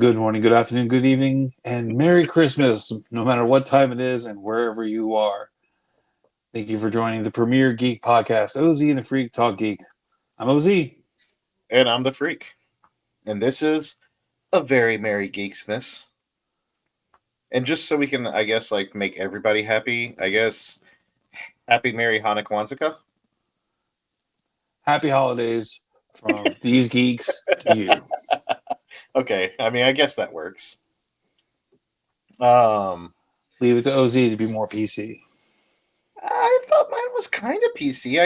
Good morning, good afternoon, good evening, and Merry Christmas, no matter what time it is and wherever you are. Thank you for joining the Premier Geek Podcast, OZ and the Freak Talk Geek. I'm OZ. And I'm the Freak. And this is a very Merry Geeksmas. And just so we can, I guess, make everybody happy, Happy Merry Hanukkah. Happy holidays from these geeks to you. Okay, I guess that works. Um, Leave it to OZ to be more PC. I thought mine was kind of PC.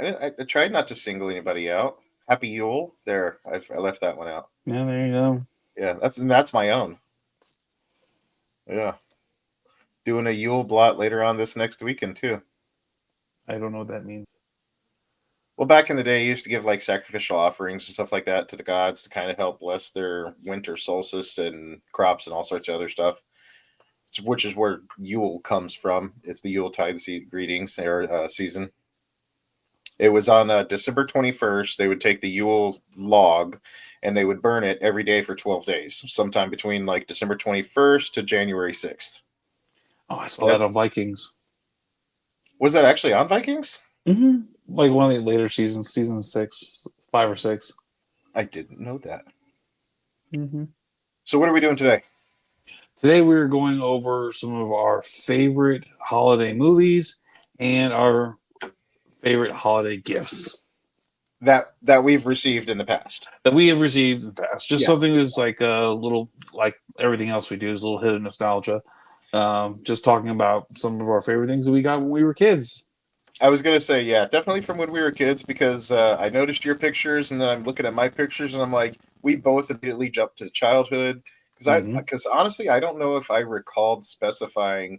I tried not to single anybody out. Happy Yule. There, I left that one out. Yeah, there you go. Yeah, that's my own. Yeah, doing a Yule blot later on this next weekend too. I don't know what that means. Well, back in the day, you used to give like sacrificial offerings and stuff like that to the gods to kind of help bless their winter solstice and crops and all sorts of other stuff. Which is where Yule comes from. It's the Yuletide greetings or season. It was on December 21st. They would take the Yule log and they would burn it every day for 12 days, sometime between like December 21st to January 6th. Oh, I saw that on Vikings. Was that actually on Vikings? Mm-hmm. Like one of the later seasons, season 6, 5 or 6. I didn't know that. Mm-hmm. So what are we doing today? Today we're going over some of our favorite holiday movies and our favorite holiday gifts That we've received in the past. that we have received in the past. Just Yeah. something that's like a little, like everything else we do, is a little hit of nostalgia. Just talking about some of our favorite things that we got when we were kids. I was gonna say, yeah, definitely from when we were kids because I noticed your pictures and then I'm looking at my pictures and I'm like, we both immediately jumped to childhood Mm-hmm. because honestly, I don't know if I recalled specifying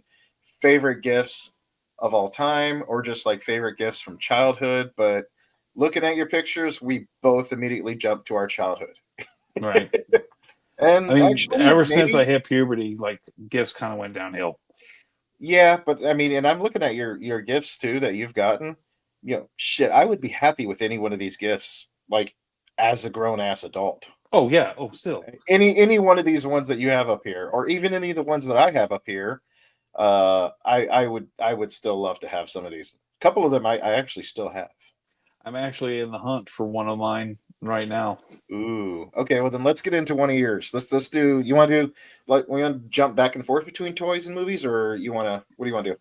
favorite gifts of all time or just like favorite gifts from childhood, but looking at your pictures, we both immediately jumped to our childhood. Right. I And mean, actually, ever since I maybe hit puberty, like gifts kind of went downhill. yeah, but and I'm looking at your gifts too that you've gotten. Shit, I would be happy with any one of these gifts, like as a grown ass adult. Oh yeah. Oh, still. Any one of these ones that you have up here, or even any of the ones that I have up here, I would still love to have some of these. A couple of them I actually still have. I'm actually in the hunt for one of mine right now. Ooh, okay. Well, then let's get into one of yours. Let's do. You want to do like we want to jump back and forth between toys and movies, or you want to? What do you want to do?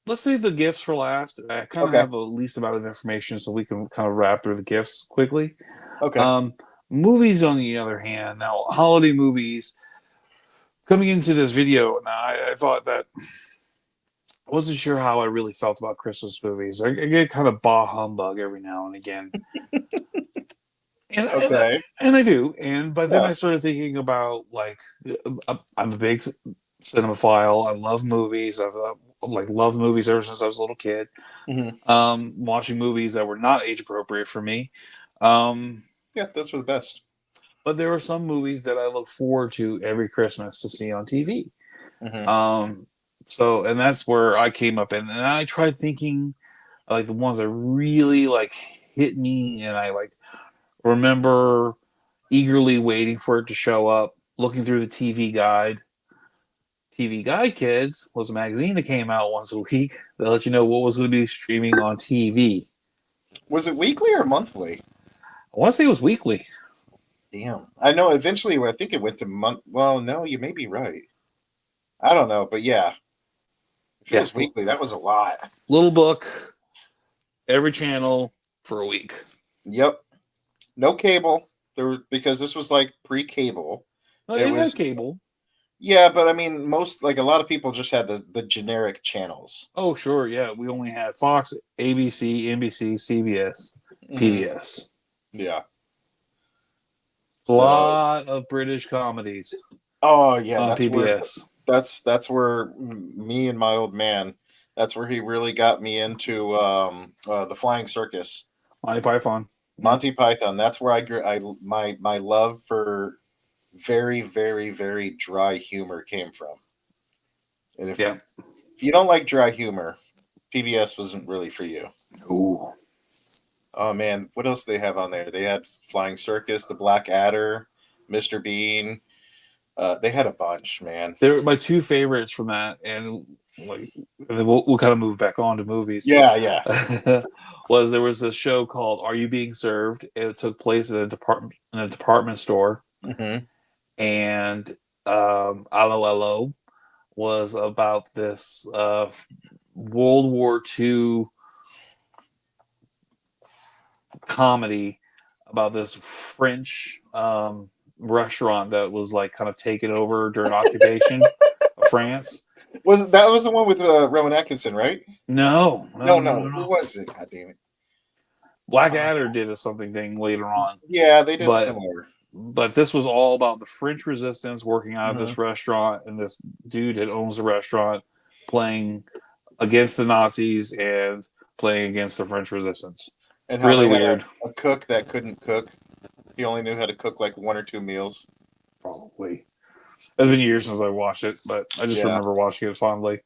Let's save the gifts for last. I kind of Okay. have a least amount of information, so we can kind of wrap through the gifts quickly. Okay. Um, Movies, on the other hand, now holiday movies. Coming into this video, now I thought that I wasn't sure how I really felt about Christmas movies. I get kind of bah humbug every now and again, and and, Okay. and I do. But then Yeah. I started thinking about like I'm a big cinemaphile. I love movies. I've like loved movies ever since I was a little kid. Hmm. Watching movies that were not age appropriate for me. Um, Yeah, those were the best. but there are some movies that I look forward to every Christmas to see on TV. Hmm. Um, and that's where I came up in, and I tried thinking like the ones that really like hit me, and I like remember eagerly waiting for it to show up, looking through the TV guide. TV Guide Kids was a magazine that came out once a week that let you know what was going to be streaming on TV. Was it weekly or monthly? I want to say it was weekly. Damn. I know eventually I think it went to month. Well, no, you may be right. I don't know, but yeah. If it Yeah, was weekly, that was a lot. little book, every channel for a week. Yep. No cable. Because this was like pre-cable. No, It it had was cable. yeah, but most like a lot of people just had the generic channels. Oh, sure, yeah. We only had Fox, ABC, NBC, CBS, Hmm. PBS. Yeah. A So, lot of British comedies oh yeah, on that's where PBS. me and my old man. That's where he really got me into the Flying Circus, Monty Python. Mm. Monty Python. That's where I grew. My love for very very very dry humor came from. And Yeah. if you don't like dry humor, PBS wasn't really for you. Ooh. Oh man, what else do they have on there? They had Flying Circus, the Black Adder, Mr. Bean. They had a bunch, man. They're my two favorites from that, and like and then we'll kind of move back on to movies. Yeah, yeah. Was there was a show called "Are You Being Served?" It took place in a department store, Hmm. and Allo was about this World War II comedy about this French restaurant that was like kind of taken over during occupation of France. Was the one with Rowan Atkinson, right? No, no, No, no, no, no. Who no. was it? God damn it. Blackadder did a something thing later on, Yeah, they did but similar. this was all about the French resistance working out of Hmm. this restaurant, and this dude that owns the restaurant playing against the Nazis and playing against the French resistance. And how Really they had weird. a cook that couldn't cook. He only knew how to cook like one or two meals. Probably. It's been years since I watched it, but I just Yeah, remember watching it fondly.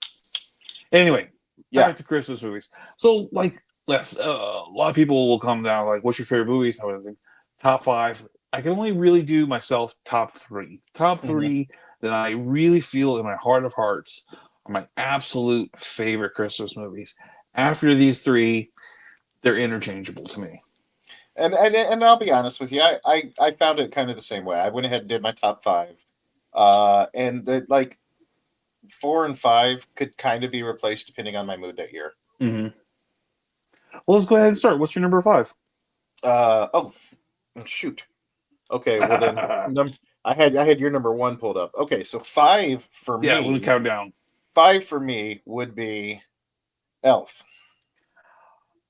Anyway, yeah. back to Christmas movies. So, like, yes, a lot of people will come down like, "What's your favorite movies?" I would think top five. I can only really do myself top three. Top Hmm. three that I really feel in my heart of hearts are my absolute favorite Christmas movies. After these three, they're interchangeable to me. And I'll be honest with you, I found it kind of the same way. I went ahead and did my top five, and the like 4 and 5 could kind of be replaced depending on my mood that year. Mm-hmm. Well, let's go ahead and start. What's your number five? Oh shoot. Okay, well then, I had your number one pulled up. Okay, so Yeah, let me count down. 5 for me would be Elf.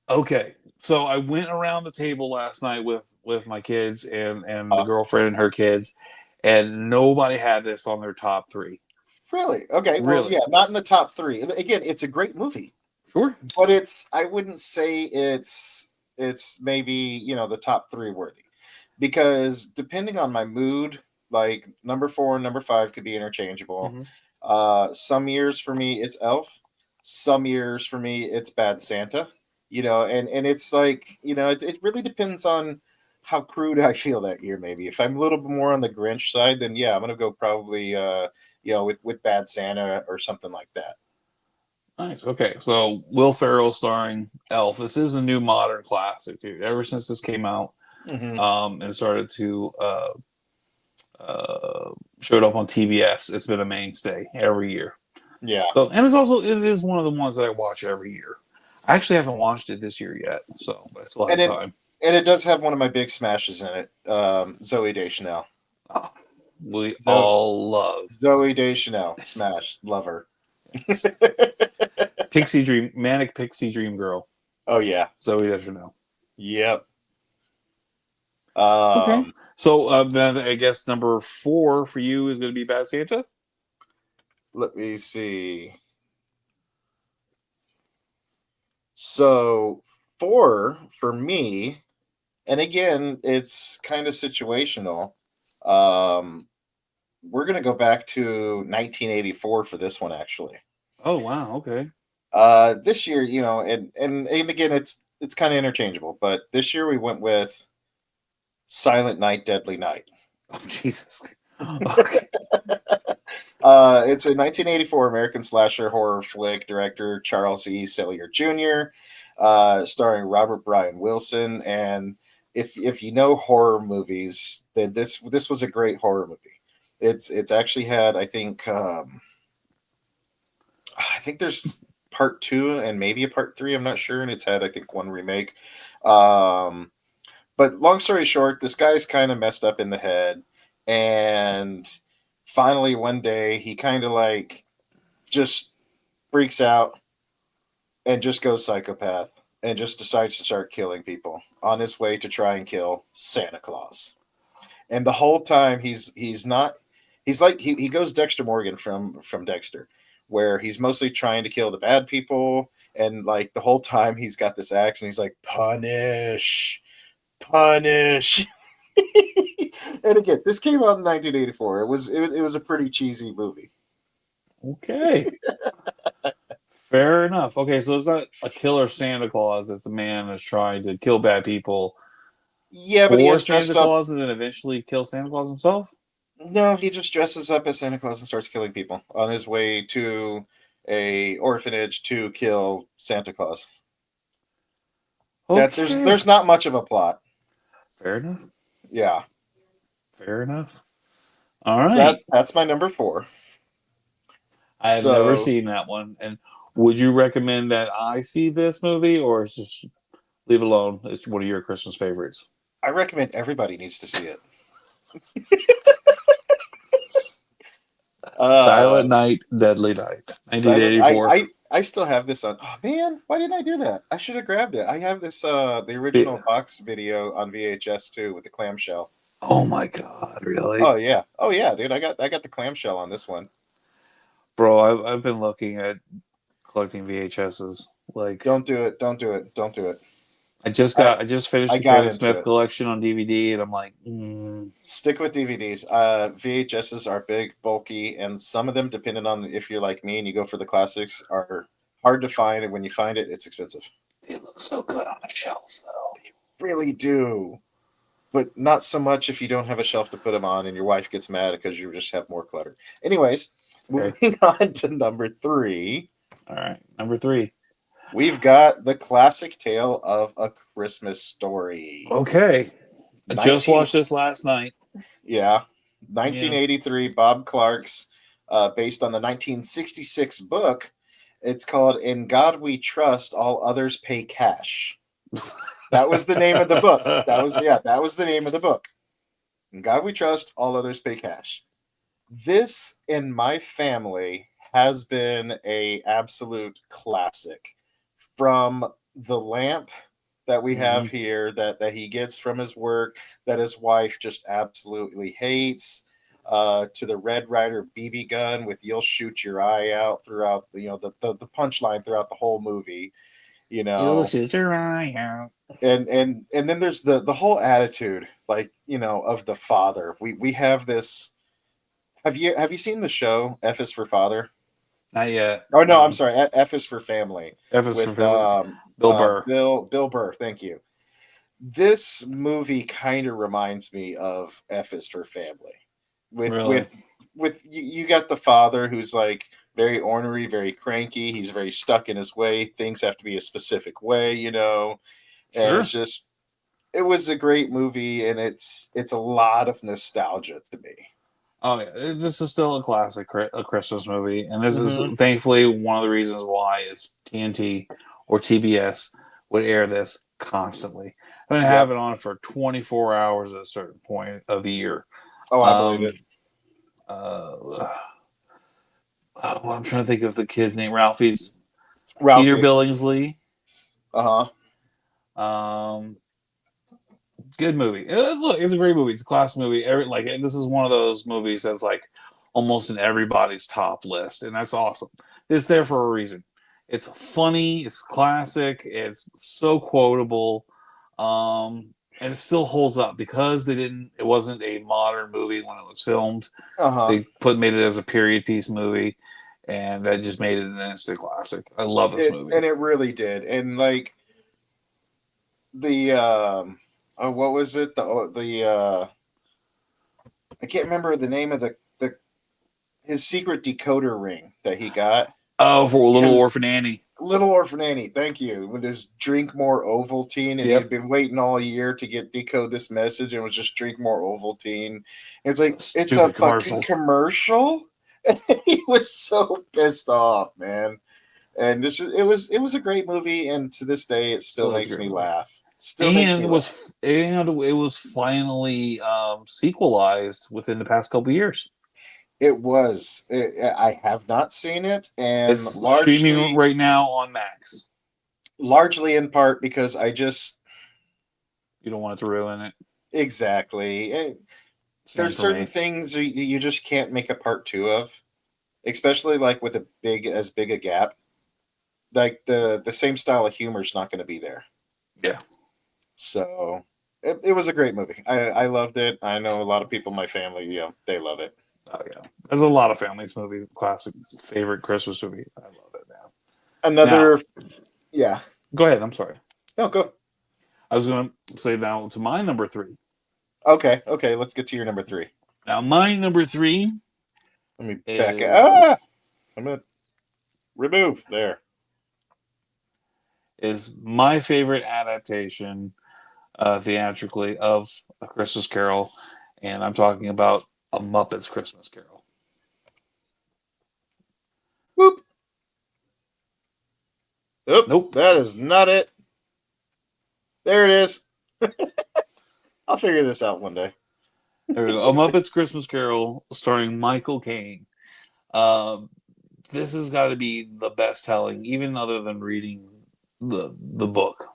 Okay, so I went around the table last night with my kids and the Uh, girlfriend and her kids, and nobody had this on their top three. really? Okay, well, Really? yeah, not in the top three. Again, it's a great movie, Sure. but I wouldn't say it's maybe the top three worthy, because depending on my mood, like number 4 and number 5 could be interchangeable. Mm-hmm. Some years for me it's Elf, some years for me it's Bad Santa. And it's like, it really depends on how crude I feel that year. Maybe if I'm a little bit more on the Grinch side, then yeah, I'm gonna go probably with Bad Santa or something like that. Nice. Okay, so Will Ferrell starring Elf. This is a new modern classic, dude. Ever since this came out, Hmm. and started to showed up on TBS, it's been a mainstay every year. Yeah. So, and it is one of the ones that I watch every year. I actually haven't watched it this year yet, so I still and have it time. and it does have one of my big smashes in it. Zoe Deschanel. Oh, we Zo- all love Zoe Deschanel, smash, love her. Pixie Dream, Manic Pixie Dream Girl, Oh yeah, Zoe Deschanel. yep. Okay, Um, so then I guess number four for you is going to be Bad Santa. Let me see. So 4 for me, and again, it's kind of situational. Um, we're gonna go back to 1984 for this one, actually. Oh wow, okay. This year, and again, it's kind of interchangeable, but this year we went with Silent Night, Deadly Night. Oh Jesus. Okay. It's a 1984 American slasher horror flick, director Charles E. Sellier Jr., starring Robert Bryan Wilson. And if you know horror movies, then this was a great horror movie. It's actually had, I think there's part two and maybe a part three. I'm not sure, and it's had, I think, one remake. Um, but long story short, this guy's kind of messed up in the head, and finally one day he kind of like just freaks out and just goes psychopath and just decides to start killing people on his way to try and kill Santa Claus. And the whole time he's not he's like he goes Dexter Morgan from Dexter, where he's mostly trying to kill the bad people, and like the whole time he's got this axe and he's like, punish, punish. And again, this came out in 1984. It was a pretty cheesy movie. Okay. Fair enough. Okay, so it's not a killer Santa Claus. It's a man that's trying to kill bad people Yeah, but he for has Santa dressed up. Claus and then eventually kill Santa Claus himself. No, he just dresses up as Santa Claus and starts killing people on his way to a orphanage to kill Santa Claus. That Okay. there's not much of a plot. Fair enough. Yeah. Fair enough. All So right. that's my number four. I have never So seen that one. And would you recommend that I see this movie, or is just leave it alone? It's one of your Christmas favorites. I recommend everybody needs to see it. Silent Uh Night, Deadly Night, Silent. 1984. I still have this on. Oh man, why didn't I do that? I should have grabbed it. I have this the Yeah. original box video on VHS too with the clamshell. Oh my God, really? Oh yeah. Oh yeah, dude. I got the clamshell on this one. Bro, I've been looking at collecting VHSs. Like, Don't do it. Don't do it. Don't do it. I I just finished I the got Kevin into Smith it. collection on DVD, and I'm like, Stick with DVDs. VHSs are big, bulky, and some of them, depending on if you're like me and you go for the classics, are hard to find. And when you find it, it's expensive. they look so good on a shelf, though. Really do. But not so much if you don't have a shelf to put them on and your wife gets mad because you just have more clutter. Anyways, Okay. moving on to number three, All right. Number three. we've got the classic tale of a Christmas story. Okay. I just 19, watched this last night. yeah, Yeah. 1983, Bob Clark's, based on the 1966 book. It's called In God We Trust, All Others Pay Cash. That was the name of the book. That was the name of the book. In God We Trust, All Others Pay Cash. This in my family has been a absolute classic. From the lamp that we have Mhm. here that he gets from his work that his wife just absolutely hates, to the Red Ryder BB gun with "You'll shoot your eye out" throughout the punchline throughout the whole movie, you You'll know. shoot your eye out. And then there's the whole attitude, like, of the father. We have this. Have you seen the show F is for Father? Not yet. Oh no, I'm No. sorry. F is for Family F is for with family. Bill Burr. Bill Burr. Thank you. This movie kind of reminds me of F is for Family. With Really? with with you got the father who's like very ornery, very cranky. He's very stuck in his way. Things have to be a specific way. And Sure. it was a great movie, and it's a lot of nostalgia to me. Oh yeah, this is still a classic, a Christmas movie, and this is Mm-hmm. thankfully one of the reasons why it's TNT or TBS would air this constantly. I mean, have Yep. it on for 24 hours at a certain point of the year. Oh, I believe it. Um, uh, well, I'm trying to think of the kid's name. Ralphie's Peter Ralphie. Billingsley. Uh huh. Um, good movie. Look, it's a great movie. It's a classic movie. This is one of those movies that's like almost in everybody's top list, and that's awesome. It's there for a reason. It's funny. It's classic. It's so quotable, and it still holds up because they didn't. It wasn't a modern movie when it was filmed. Uh huh. They made it as a period piece movie, and that just made it an instant classic. I love this movie. It really did. And like the oh, what was it? The I can't remember the name of the his secret decoder ring that he got. Oh, for Little His Orphan Annie. Little Orphan Annie, thank you. With his drink more Ovaltine, and he had Yep. been waiting all year to get decode this message, and was just drink more Ovaltine. And it's like, it's a Stupid fucking commercial. commercial. And he was so pissed off, man. And it was a great movie, and to this day, it still Still is a makes great me movie. laugh. Still makes me laugh. It was finally sequelized within the past couple years. It was. I have not seen it, and It's streaming right now on Max. largely in part because I just You don't want it to ruin it. exactly. Same There's for certain me. things you just can't make a part two of, especially like with as big a gap. Like the same style of humor is not going to be there. Yeah. So it was a great movie. I loved it. I know a lot of people in my family, they love it. Oh yeah. There's a lot of families movie classic favorite Christmas movie. I love it now. Now, Another, yeah. go ahead. I'm sorry. No, go. I was going to say now to my number three. Okay, okay. Let's get to your number three. Now, my number three Let me back it. is I'm gonna remove there. is my favorite adaptation theatrically of A Christmas Carol, and I'm talking about A Muppets Christmas Carol. Whoop. Oop, Nope. that is not it. There it is. I'll figure this out one day. There we go. A Muppets Christmas Carol starring Michael Caine. Uh, this has got to be the best telling, even other than reading the book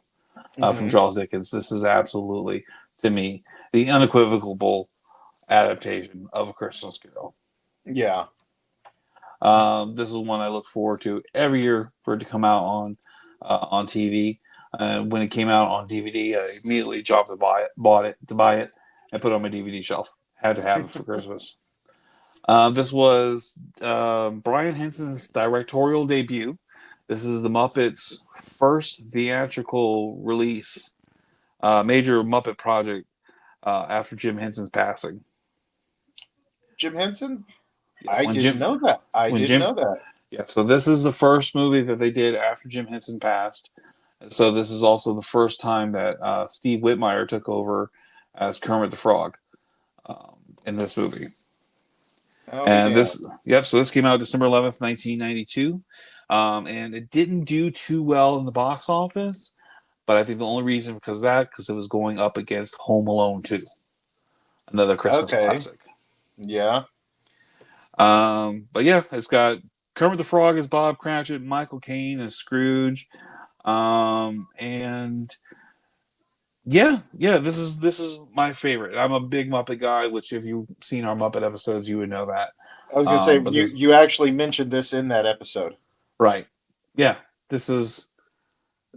from Mm-hmm. Charles Dickens. This is absolutely, to me, the unequivocal adaptation of A Christmas Carol. Yeah. This is one I look forward to every year for it to come out on TV. When it came out on DVD, I immediately jumped to buy it, and put it on my DVD shelf. Had to have it for Christmas. This was Brian Henson's directorial debut. This is the Muppets' first theatrical release, major Muppet project after Jim Henson's passing. Jim Henson? Yeah, I didn't know that. I when didn't Jim know that. yeah, so this is the first movie that they did after Jim Henson passed. So this is also the first time that Steve Whitmire took over as Kermit the Frog um, in this movie. Oh And yeah. so this came out December 11th, 1992. And it didn't do too well in the box office, but I think the only reason because it was going up against Home Alone 2, another Christmas Okay. classic. Yeah. But yeah, it's got Kermit the Frog as Bob Cratchit, Michael Caine as Scrooge, and yeah, this is my favorite. I'm a big Muppet guy, which if you've seen our Muppet episodes, you would know that. I was gonna say But you this you actually mentioned this in that episode. right, yeah, this is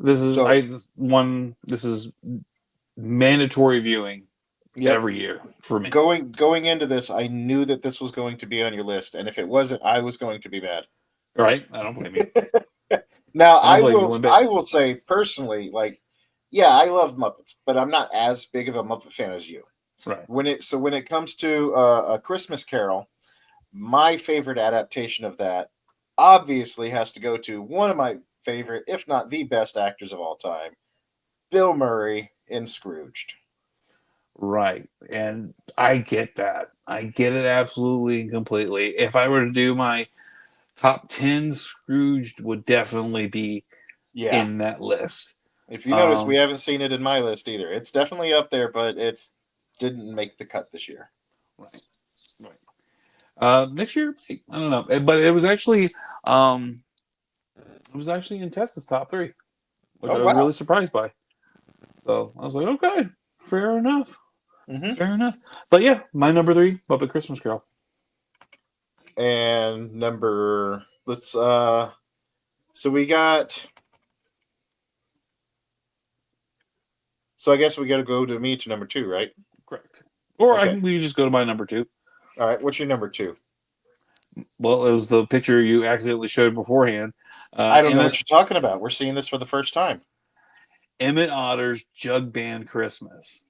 So this is mandatory viewing yep. every year for me. Going into this, I knew that this was going to be on your list, and if it wasn't, I was going to be mad. Right? I don't blame you. Now I don't blame you one bit. I will say personally, like, yeah, I love Muppets, but I'm not as big of a Muppet fan as you. Right. When it comes to A Christmas Carol, my favorite adaptation of that obviously has to go to one of my favorite, if not the best actors of all time, Bill Murray in Scrooged. Right. And I get that. I get it absolutely and completely. If I were to do my top 10, Scrooged would definitely be Yeah. in that list. If you notice, we Um, haven't seen it in my list either. It's definitely up there, but it's didn't make the cut this year. right. Right. Next year, I don't know. But um, it was actually in Tessa's top three, which Oh I was wow. really surprised by. So I was like, okay, fair enough. Hmm. Fair enough. But yeah, my number three, Muppet Christmas Carol. And number let's so we got so I guess we got to go to me to number two, right? Correct. Or Okay. we can just go to my number two. All right. What's your number two? Well, it was the picture you accidentally showed beforehand. I don't know what Emmett you're talking about. We're seeing this for the first time. Emmett Otter's Jug Band Christmas.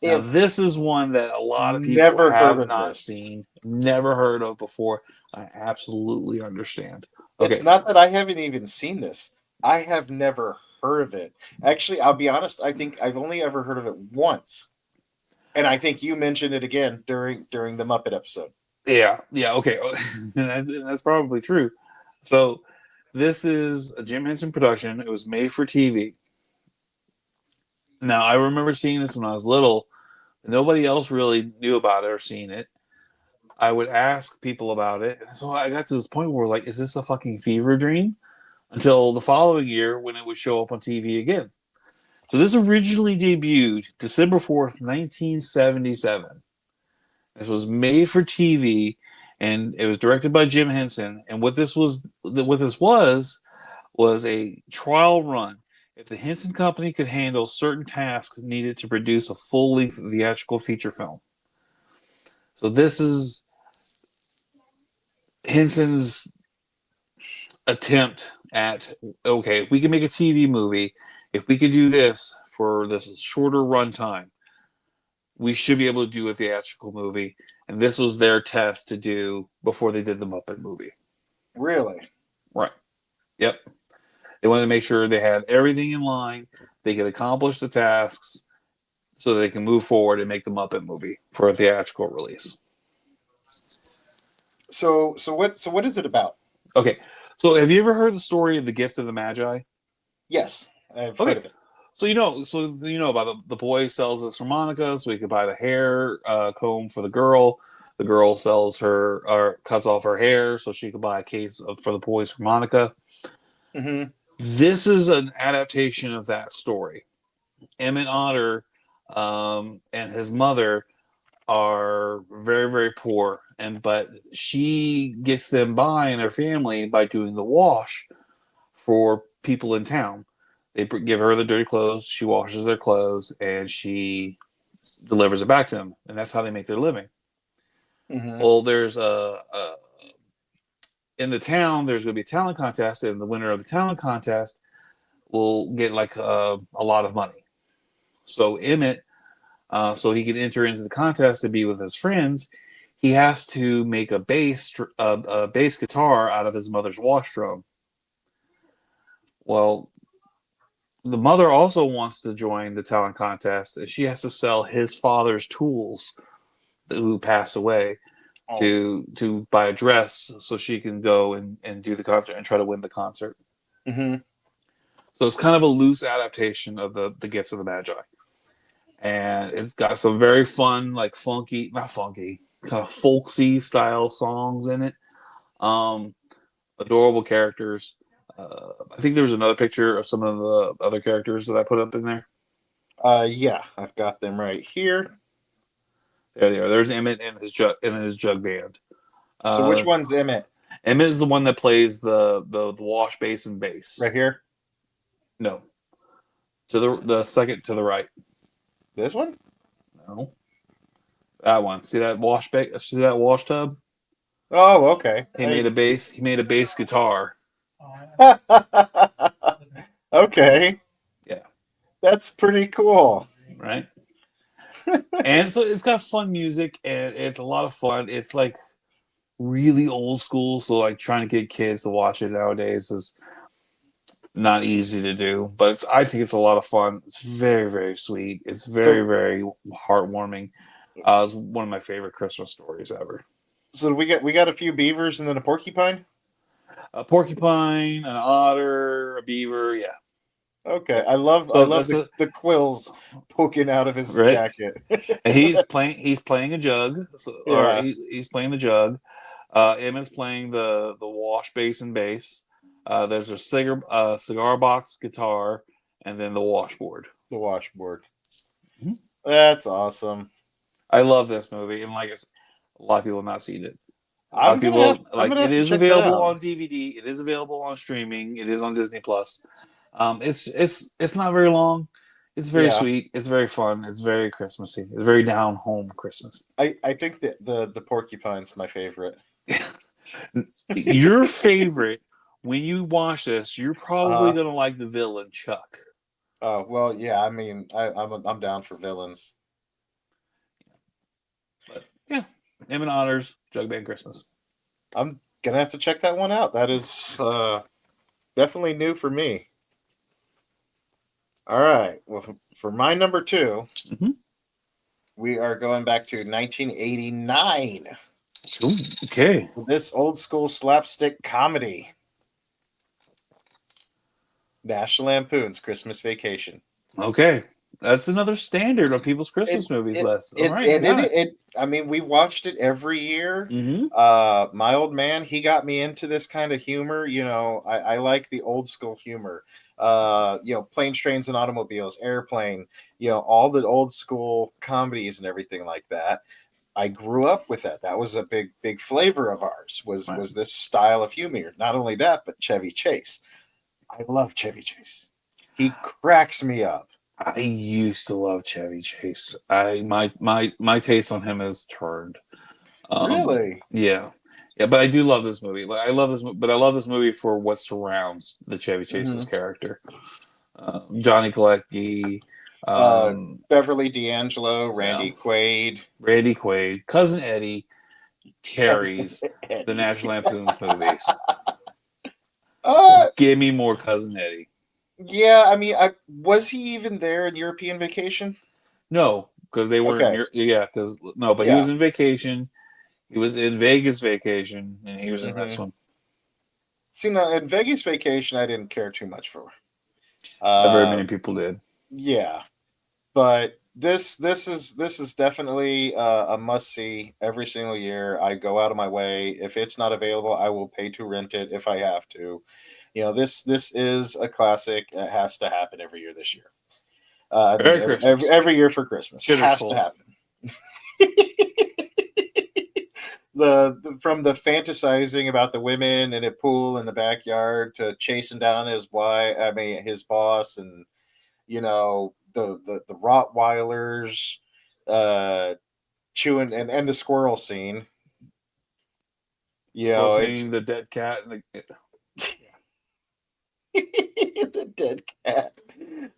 Now, I've this is one that a lot of people never heard have of not this. seen, never heard of before. I absolutely understand. Okay, It's not that I haven't even seen this. I have never heard of it. Actually, I'll be honest. I think I've only ever heard of it once, and I think you mentioned it again during the Muppet episode. yeah, okay, and that's probably true. So, this is a Jim Henson production. It was made for TV. Now, I remember seeing this when I was little. Nobody else really knew about it or seen it. I would ask people about it, and so I got to this point where, like, is this a fucking fever dream? Until the following year when it would show up on TV again. So this originally debuted December 4th, 1977. This was made for TV, and it was directed by Jim Henson. And what this was a trial run. If the Henson Company could handle certain tasks needed to produce a full-length theatrical feature film. So this is Henson's attempt at, okay, if we can make a TV movie, if we could do this for this shorter runtime, we should be able to do a theatrical movie. And this was their test to do before they did the Muppet movie. Really? Right. Yep. They wanted to make sure they had everything in line, they could accomplish the tasks, so they can move forward and make the Muppet movie for a theatrical release. So what is it about? Okay. So have you ever heard the story of the Gift of the Magi? Yes, I've heard Okay. of it. So you know about the boy sells this harmonica so he could buy the hair comb for the girl. The girl sells her or cuts off her hair so she could buy a case for the boy's harmonica. Hmm. This is an adaptation of that story. Emmett Otter and his mother are very very poor, and but she gets them by in their family by doing the wash for people in town. They give her the dirty clothes, she washes their clothes, and she delivers it back to them, and that's how they make their living. Hmm. Well, there's a in the town. There's going to be a talent contest, and the winner of the talent contest will get like a lot of money. So Emmett, so he can enter into the contest and be with his friends, he has to make a bass guitar out of his mother's wash drum. Well, the mother also wants to join the talent contest, and she has to sell his father's tools, who passed away, Oh. to buy a dress so she can go and do the concert and try to win the concert. Hmm. So it's kind of a loose adaptation of the Gifts of the Magi, and it's got some very fun, like funky, not funky, kind of folksy style songs in it. Um, Adorable characters. I think there was another picture of some of the other characters that I put up in there. Yeah, I've got them right here. There they are. There's Emmett and his jug band. So which Uh, one's Emmett? Emmett is the one that plays the wash basin bass. Right here. No, to the second to the right. This one? No, that one. See that wash tub? Oh, okay. He made a bass. He made a bass guitar. Okay, Yeah, that's pretty cool. right. And so it's got fun music and it's a lot of fun. It's like really old school, so like trying to get kids to watch it nowadays is not easy to do. But I think it's a lot of fun. It's very very sweet. It's very So, very heartwarming. It's one of my favorite Christmas stories ever. so we got a few beavers and then a porcupine. A porcupine, an otter, a beaver. Yeah, Okay, yep. I So love that's the, a the quills poking out of his right. jacket. And he's playing a jug, or Yeah, he's playing the jug. Emmett's playing the wash basin bass. There's a cigar box guitar, and then the washboard. the washboard. Mhm. That's awesome. I love this movie, and like a lot of people have not seen it. A lot I'm of gonna have people I'm like gonna it have to is check that available out. on DVD. It is available on streaming. It is on Disney Plus. It's not very long. It's very Yeah, sweet. It's very fun. It's very Christmassy. It's very down home Christmas. I think that the porcupine's my favorite. Your favorite when you watch this, you're probably Uh, gonna like the villain Chuck. oh well, yeah. I mean, I'm down for villains. But yeah, Emmett Honors Jug Band Christmas. I'm gonna have to check that one out. That is definitely new for me. All right. Well, for my number two, Mm-hmm. we are going back to 1989. Ooh, okay, This old school slapstick comedy, National Lampoon's Christmas Vacation. okay. That's another standard of people's It Christmas movies it list. All it right, I and it, got it. it I mean, we watched it every year. Mm-hmm. My old man, he got me into this kind of humor. I like the old school humor. Planes, trains, and automobiles, airplane. All the old school comedies and everything like that. I grew up with that. That was a big flavor of ours. Was Right. was this style of humor? Not only that, but Chevy Chase. I love Chevy Chase. He cracks me up. I used to love Chevy Chase. My taste on him has turned. Really? Yeah, Yeah, but I do love this movie. Like, I love this, but I love this movie for what surrounds the Chevy Chase's Hmm. character. Johnny Galecki, Uh, um, Beverly D'Angelo, yeah, Randy Quaid, Randy Quaid, Cousin Eddie carries the Eddie. National Lampoon's movies. Uh, Give me more Cousin Eddie. yeah. I mean, I was he even there in European Vacation? No, because they weren't Okay, near. Yeah, because no, but he yeah. was in Vacation. He was in Vegas Vacation, and he was in Hmm. this one. See, now in Vegas Vacation, I didn't care too much for. Not very Uh, many people did. yeah, but this is definitely a must see every single year. I go out of my way. If it's not available, I will pay to rent it if I have to. This is a classic. It has to happen every year this year. I mean, Merry Christmas. every year for Christmas Shitter's has to full. happen. From the fantasizing about the women in a pool in the backyard to chasing down his wife, I mean his boss, and the Rottweilers, uh, chewing and the squirrel scene. Squirrel It's seeing the dead cat and the the dead cat.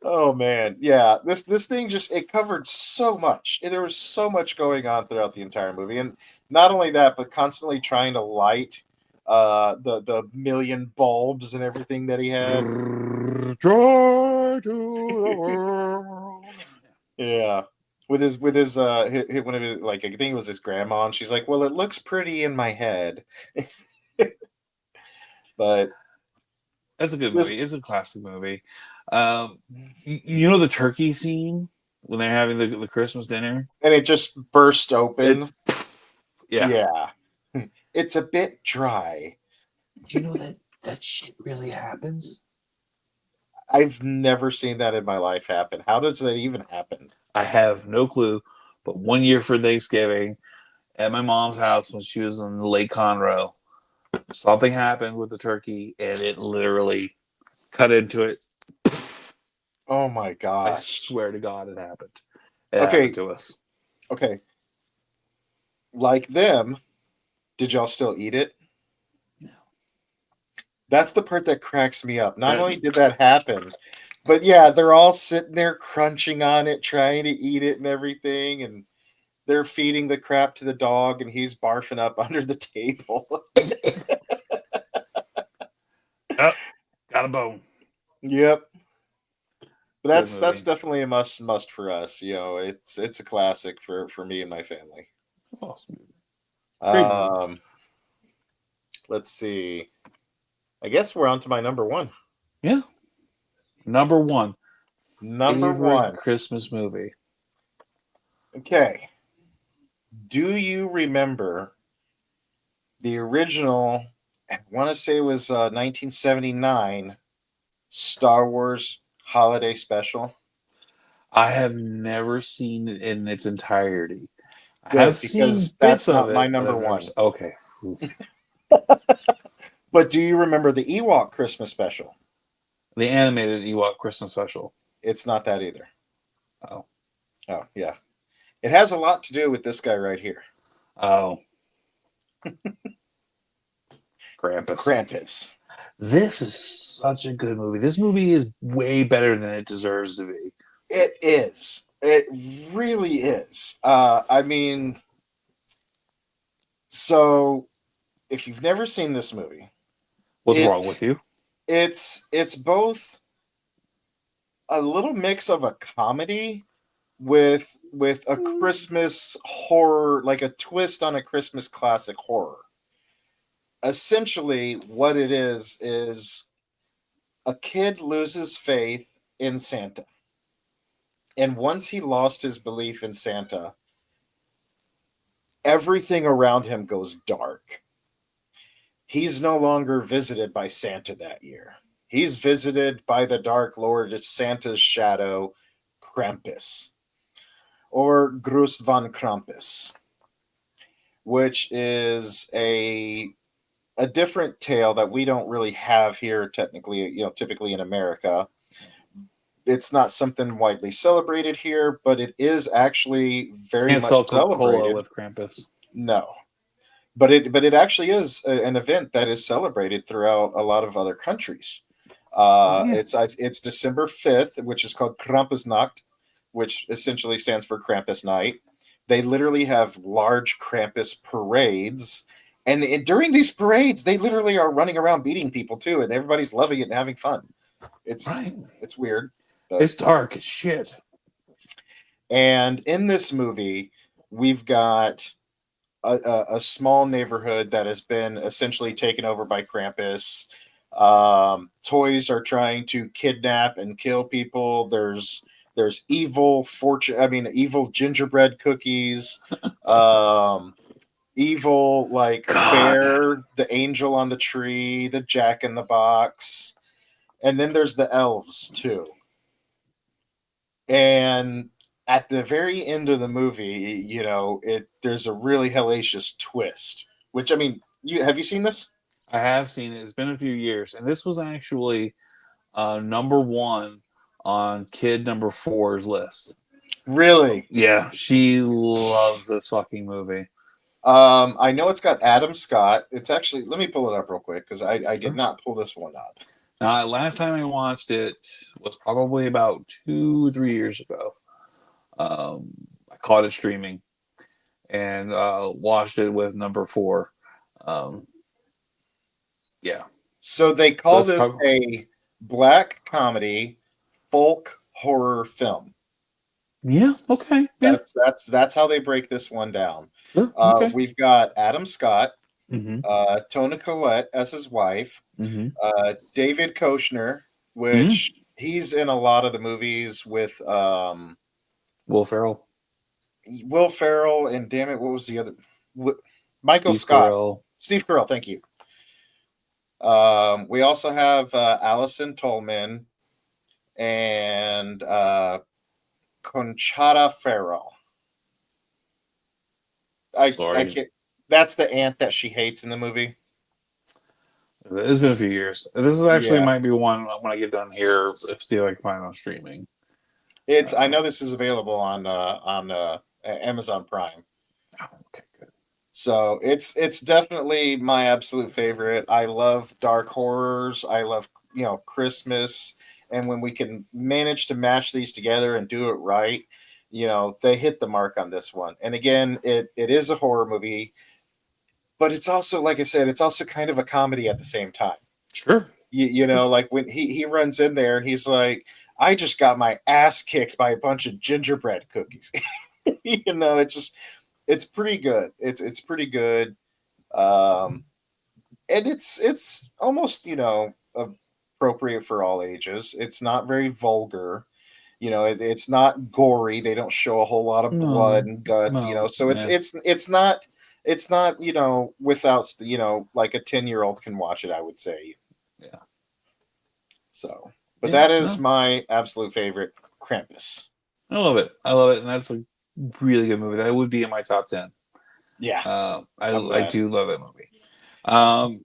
Oh man, yeah. This thing just it covered so much. There was so much going on throughout the entire movie, and not only that, but constantly trying to light the million bulbs and everything that he had. joy to the world. Yeah. One of his, like, I think it was his grandma, and she's like, "Well, it looks pretty in my head." But That's a good this movie. It's a classic movie. Um, you know the turkey scene when they're having the Christmas dinner. and it just burst It, open. yeah. Yeah. It's a bit dry. Do you know that shit really happens? I've never seen that in my life happen. How does that even happen? I have no clue. But one year for Thanksgiving at my mom's house when she was in Lake Conroe, something happened with the turkey and it literally cut into it. Oh my I gosh. swear to God, it happened. It happened Okay, to us. okay. Like them, did y'all still eat it? That's the part that cracks me up. Not only did that happen, but yeah, they're all sitting there crunching on it, trying to eat it and everything, and they're feeding the crap to the dog, and he's barfing up under the table. Oh, got a bone. Yep. But Good that's movie. definitely a must for us. It's a classic for me and my family. That's awesome. Great movie. Um, let's see. I guess we're on to my number one. Yeah. Number one Number favorite one. Christmas movie. Okay. Do you remember the original? I want to say it was 1979 Star Wars Holiday Special. I have never seen it in its entirety. I have Good, seen because bits that's of not my it, but number I've never one. seen. Okay. Oof. But do you remember the Ewok Christmas Special? The animated Ewok Christmas special. It's not that either. Oh. Oh, yeah. It has a lot to do with this guy right here, Oh. Krampus. Krampus. This is such a good movie. This movie is way better than it deserves to be. It is. It really is. I mean, so if you've never seen this movie, What's it wrong with you? it's both a little mix of a comedy with a Christmas horror, like a twist on a Christmas classic horror. Essentially, what it is a kid loses faith in Santa. And once he lost his belief in Santa, everything around him goes dark. He's no longer visited by Santa that year. He's visited by the Dark Lord, Santa's shadow, Krampus, or Grus van Krampus, which is a different tale that we don't really have here technically, typically in America. It's not something widely celebrated here, but it is actually very Can't much sell Coca Cola celebrated. with Krampus. No. but it actually is an event that is celebrated throughout a lot of other countries. Oh yeah. It's December 5th, which is called Krampusnacht, which essentially stands for Krampus Night. They literally have large Krampus parades, and during these parades, they literally are running around beating people too, and everybody's loving it and having fun. It's Right. it's weird, but It's dark as shit. and in this movie, we've got a small neighborhood that has been essentially taken over by Krampus. Toys are trying to kidnap and kill people. There's evil fortune. I mean, evil gingerbread cookies. Um, Evil like God. bear, the angel on the tree, the Jack in the Box, and then there's the elves too. And at the very end of the movie, it there's a really hellacious twist. Which, I mean, you seen this? I have seen it. It's been a few years, and this was actually number one on kid number four's list. Really? Yeah, she loves this fucking movie. I know it's got Adam Scott. It's actually, let me pull it up real quick because I did Sure. not pull this one up. Now, last time I watched it was probably about 2, 3 years ago. Um, I caught it streaming and watched it with number four. Um, yeah, So they so call it's this probably a black comedy folk horror film. yeah. Okay, yeah, That's how they break this one down. sure. Okay. We've got Adam Scott, Mm-hmm. Tona Collette as his wife, Mm-hmm. David Koshner, Mm-hmm. which he's in a lot of the movies with Will Ferrell, Will Ferrell, and damn it, what was the other? Michael Steve Scott, Carell. Steve Carell. Thank you. We also have Allison Tolman and Conchata Ferrell. I Sorry, can't. That's the aunt that she hates in the movie. it's been a few years. This is actually Yeah, might be one when I get done here. If see if I can find it on streaming. it's. I Uh, know this is available on Amazon Prime. oh, okay, good. So it's definitely my absolute favorite. I love dark horrors. I love Christmas, and when we can manage to mash these together and do it right, they hit the mark on this one. And again, it is a horror movie, but it's also, like I said, it's also kind of a comedy at the same time. Sure. Like when he runs in there and he's like, "I just got my ass kicked by a bunch of gingerbread cookies." It's just it's pretty good. It's pretty good. Um, and it's almost appropriate for all ages. It's not very vulgar. It's not gory. They don't show a whole lot of blood No, and guts. no, So yeah, it's not without like a 10-year-old can watch it. I would say yeah, so. But yeah. that is No, my absolute favorite, Krampus. I love it. I love it, and that's a really good movie. That would be in my top 10. Yeah, I'm I glad. do love that movie. Um,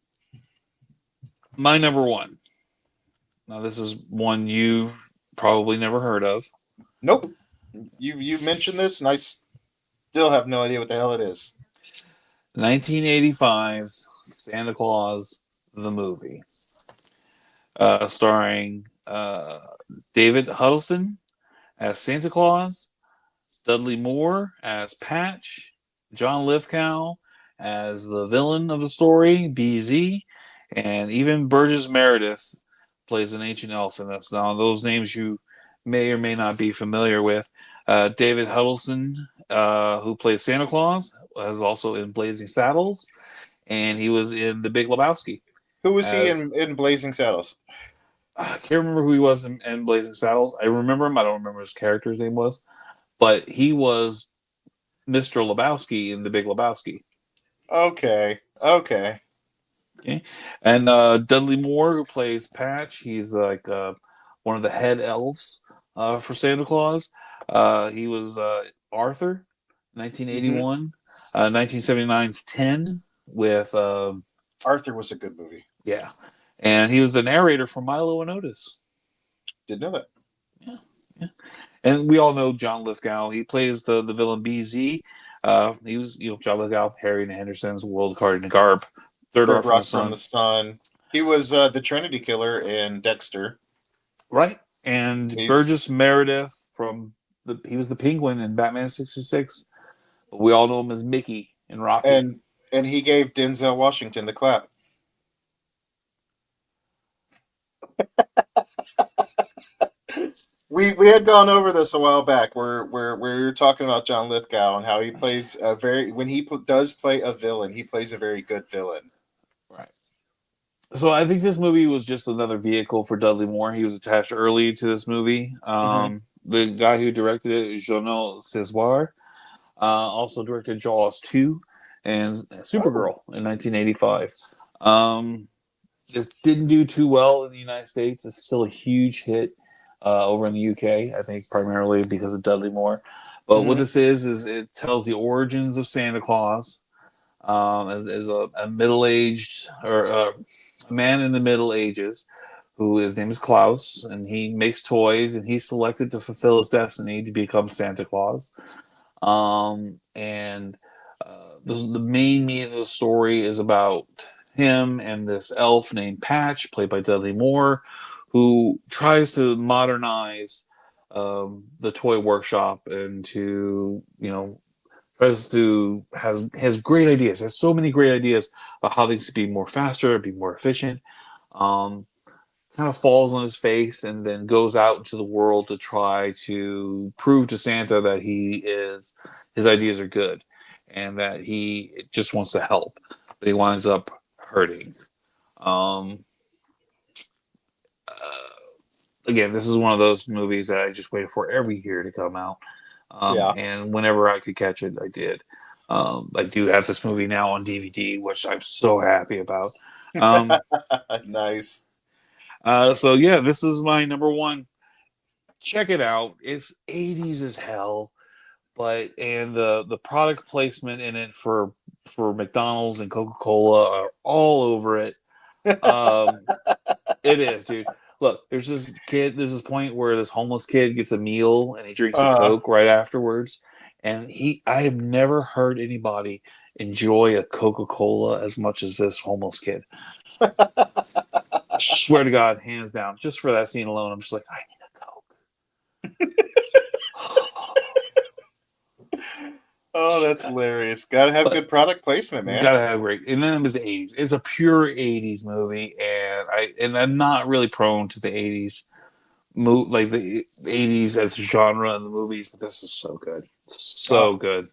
my number one. Now this is one you probably never heard of. Nope. You mentioned this, and I still have no idea what the hell it is. 1985's Santa Claus the movie, starring David Huddleston as Santa Claus, Dudley Moore as Patch, John Lithgow as the villain of the story, BZ, and even Burgess Meredith plays an ancient elf in this. Now, those names you may or may not be familiar with. David Huddleston, who plays Santa Claus, was also in Blazing Saddles, and he was in The Big Lebowski. Who was he As in Blazing Saddles? I can't remember who he was in Blazing Saddles. I remember him. I don't remember his character's name was, but he was Mr. Lebowski in The Big Lebowski. Okay, okay. Okay, and Dudley Moore, who plays Patch, he's like one of the head elves for Santa Claus. He was Arthur, Hmm. 1981, 1979's 10 with Arthur was a good movie. yeah, and he was the narrator for Milo and Otis. Didn't know that. Yeah, yeah. And we all know John Lithgow. He plays the villain BZ. He was, John Lithgow, Harry and the Hendersons, World According to Garp, Third Third Rock from the Rock from Sun, the Sun. He was the Trinity Killer in Dexter. right? And He's Burgess Meredith he was the Penguin in Batman '66. But we all know him as Mickey in Rocky. and and he gave Denzel Washington the clap. We had gone over this a while back, where we were talking about John Lithgow and how he plays a very when he does play a villain, he plays a very good villain. Right. So I think this movie was just another vehicle for Dudley Moore. He was attached early to this movie. Hmm. The guy who directed it is Jeannot Cesar. Also directed Jaws 2 and Oh. Supergirl in 1985. Um, this didn't do too well in the United States. It's still a huge hit over in the UK, I think primarily because of Dudley Moore. But what Hmm. this is it tells the origins of Santa Claus as a middle-aged or a man in the Middle Ages who his name is Klaus, and he makes toys, and he's selected to fulfill his destiny to become Santa Claus. And the main meat of the story is about him and this elf named Patch, played by Dudley Moore, who tries to modernize the toy workshop and to tries to has great ideas. Has so many great ideas about how things could be more faster, be more efficient. Um, Kind of falls on his face and then goes out into the world to try to prove to Santa that his ideas are good and that he just wants to help, but he winds up hurting. Um, uh, Again, this is one of those movies that I just waited for every year to come out, Yeah. and whenever I could catch it, I did. I do have this movie now on DVD, which I'm so happy about. Um, Nice. so yeah, this is my number one. Check it out. It's 80s as hell, but and the product placement in it for McDonald's and Coca-Cola are all over it. Um it is, dude. Look, there's this point where this homeless kid gets a meal and he drinks a uh, Coke right afterwards. And I have never heard anybody enjoy a Coca-Cola as much as this homeless kid. Swear to God, hands down, just for that scene alone, I'm just like, I need a Coke. oh, that's hilarious. Got to have But good product placement, man. gotta have great. And then it was the '80s. It's a pure '80s movie, and I'm not really prone to the '80s like the '80s as a genre in the movies, but this is so good, Oh, so good.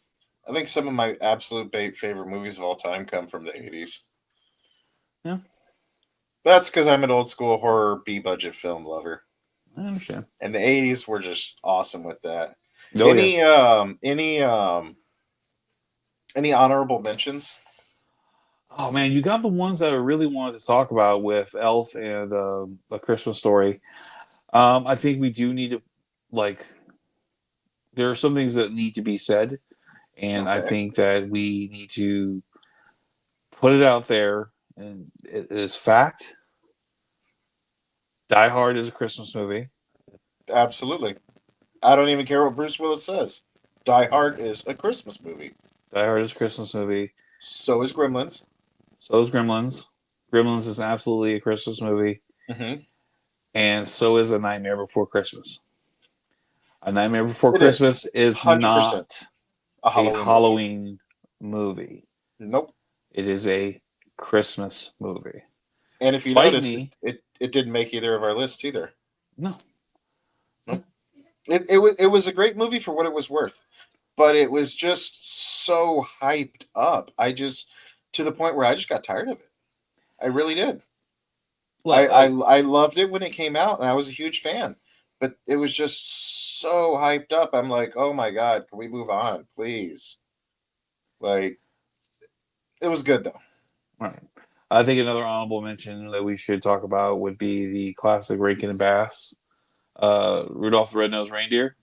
I think some of my absolute favorite movies of all time come from the 80s. Yeah, That's because I'm an old school horror B budget film lover. I understand. And the 80s were just awesome with that. Oh yeah. Any honorable mentions? Oh man, you got the ones that I really wanted to talk about with Elf and A Christmas Story. I think we do need to like. There are some things that need to be said, and I Okay. think that we need to put it out there, and it is fact. Die Hard is a Christmas movie. Absolutely. I don't even care what Bruce Willis says. Die Hard is a Christmas movie. Die Hard is a Christmas movie. So is Gremlins. So is Gremlins. Gremlins is absolutely a Christmas movie, Hmm. and so is A Nightmare Before Christmas. A Nightmare Before It is Christmas is 100% not a a Halloween movie. Halloween movie. Nope. It is a Christmas movie. And if you Fight notice, me. it didn't make either of our lists either. No. Nope. It was a great movie for what it was worth, but it was just so hyped up. I just to the point where I just got tired of it. I really did. I, Look, I like, I loved it when it came out, and I was a huge fan. But it was just so hyped up. I'm like, oh my god, can we move on, please? Like, it was good though. right. I think another honorable mention that we should talk about would be the classic Rankin and Bass, Rudolph the Red-Nosed Reindeer,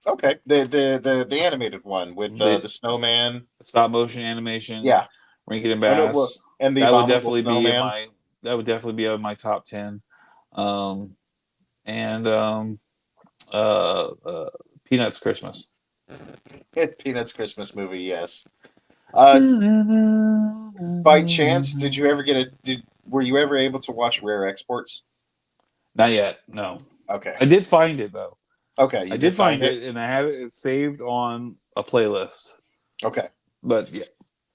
Okay, the animated one with the the snowman. stop motion animation, Yeah. Rankin and Oh no, well, Bass. and the That would abominable definitely be in snowman. my top 10. Um, and uh, uh, Peanuts Christmas. Peanuts Christmas movie, yes. Uh, by chance, did you ever get a? Were you ever able to watch Rare Exports? Not yet. No, Okay, I did find it though. okay, you I did did find find it. it, and I have it saved on a playlist. Okay, But yeah,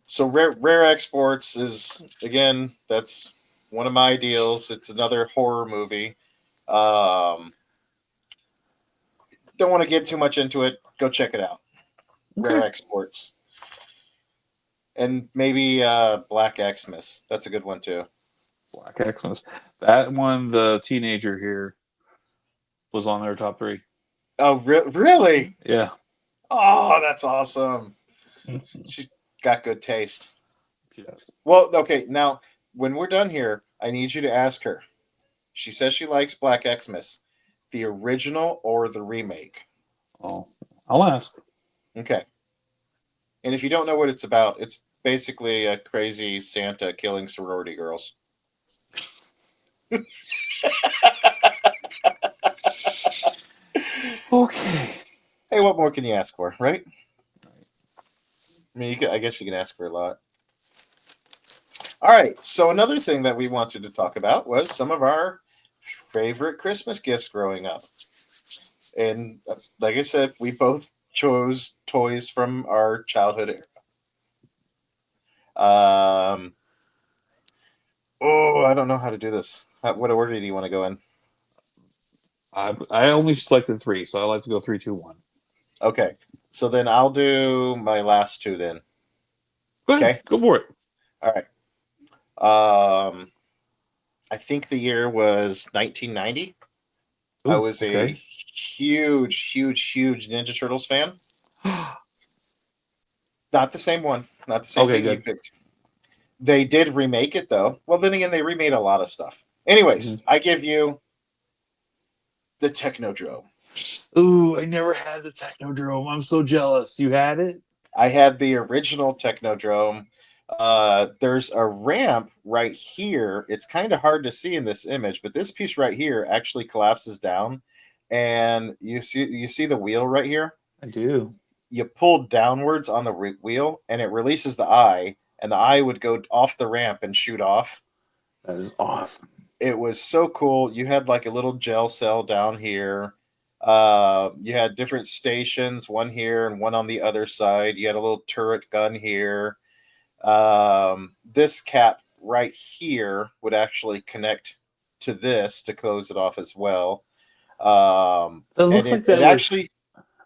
so Rare Exports is again that's one of my deals. It's another horror movie. Um, don't want to get too much into it. Go check it out. Rare okay. Exports, and maybe Black Xmas. That's a good one too. Black Xmas. That one, the teenager here was on their top three. Oh, really? Yeah. Oh, that's awesome. She got good taste. Yes. Well, okay, now when we're done here, I need you to ask her. She says she likes Black Xmas, the original or the remake. Oh, I'll ask. Okay. And if you don't know what it's about, it's basically a crazy Santa killing sorority girls. Okay. Hey, what more can you ask for, right? I mean, I guess you can ask for a lot. All right. So another thing that we wanted to talk about was some of our favorite Christmas gifts growing up. And like I said, we both chose toys from our childhood era. Oh, I don't know how to do this. What order do you want to go in? I only selected three, so I like to go three, two, one. Okay. So then I'll do my last two then. Go ahead. Okay. Go for it. All right. Um, I think the year was 1990. I Ooh, was a okay. huge Ninja Turtles fan. Not the same one. Not the same Okay, thing you good. picked. They did remake it though. Well, then again, they remade a lot of stuff. Mhm. Anyways, I give you the Technodrome. Ooh, I never had the Technodrome. I'm so jealous. You had it? I had the original Technodrome. There's a ramp right here. It's kind of hard to see in this image, but this piece right here actually collapses down, and you see the wheel right here. I do. You pull downwards on the wheel, and it releases the eye, and the eye would go off the ramp and shoot off. That is awesome. It was so cool. You had like a little gel cell down here. You had different stations, one here and one on the other side. You had a little turret gun here. This cap right here would actually connect to this to close it off as well. That And looks it, like it that was. actually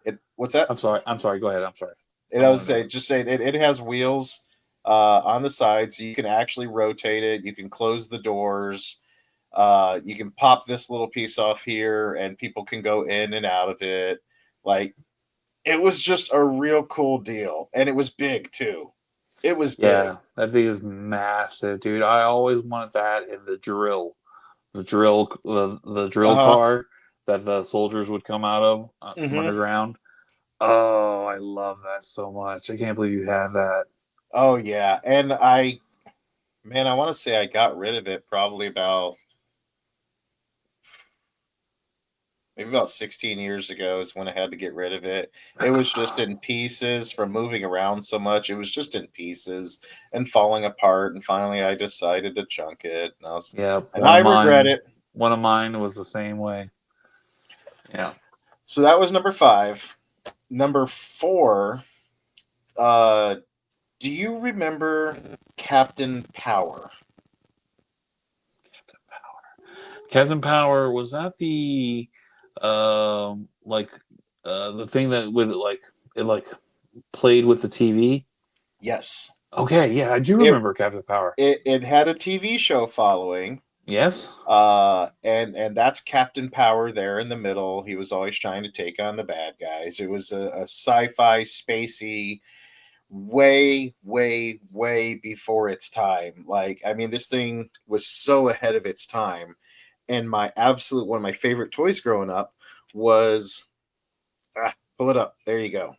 it what's that? I'm sorry. I'm sorry. Go ahead. I'm sorry. And I I want was to know. say just saying it has wheels on the side, so you can actually rotate it. You can close the doors. You can pop this little piece off here, and people can go in and out of it. Like it was just a real cool deal, and it was big too. It was big. Yeah, that thing is massive, dude. I always wanted that in the Uh drill huh. car that the soldiers would come out of from Mm-hmm. underground. Oh, I love that so much. I can't believe you have that. Oh yeah, and man, I want to say I got rid of it probably about maybe about 16 years ago is when I had to get rid of it. It was just in pieces from moving around so much. It was just in pieces and falling apart. And finally, I decided to chunk it. Yeah, And I regret it. one of mine was the same way. Yeah. So that was number five. Number four. Uh, do you remember Captain Power? Captain Power, was that the like the thing that with it like played with the TV? Yes. Okay, yeah, I do It remember Captain Power. it had a TV show following. Yes. And that's Captain Power there in the middle. He was always trying to take on the bad guys. It was a sci-fi spacey, way before its time. Like, I mean, this thing was so ahead of its time. And my absolute one of my favorite toys growing up was pull it up. There you go.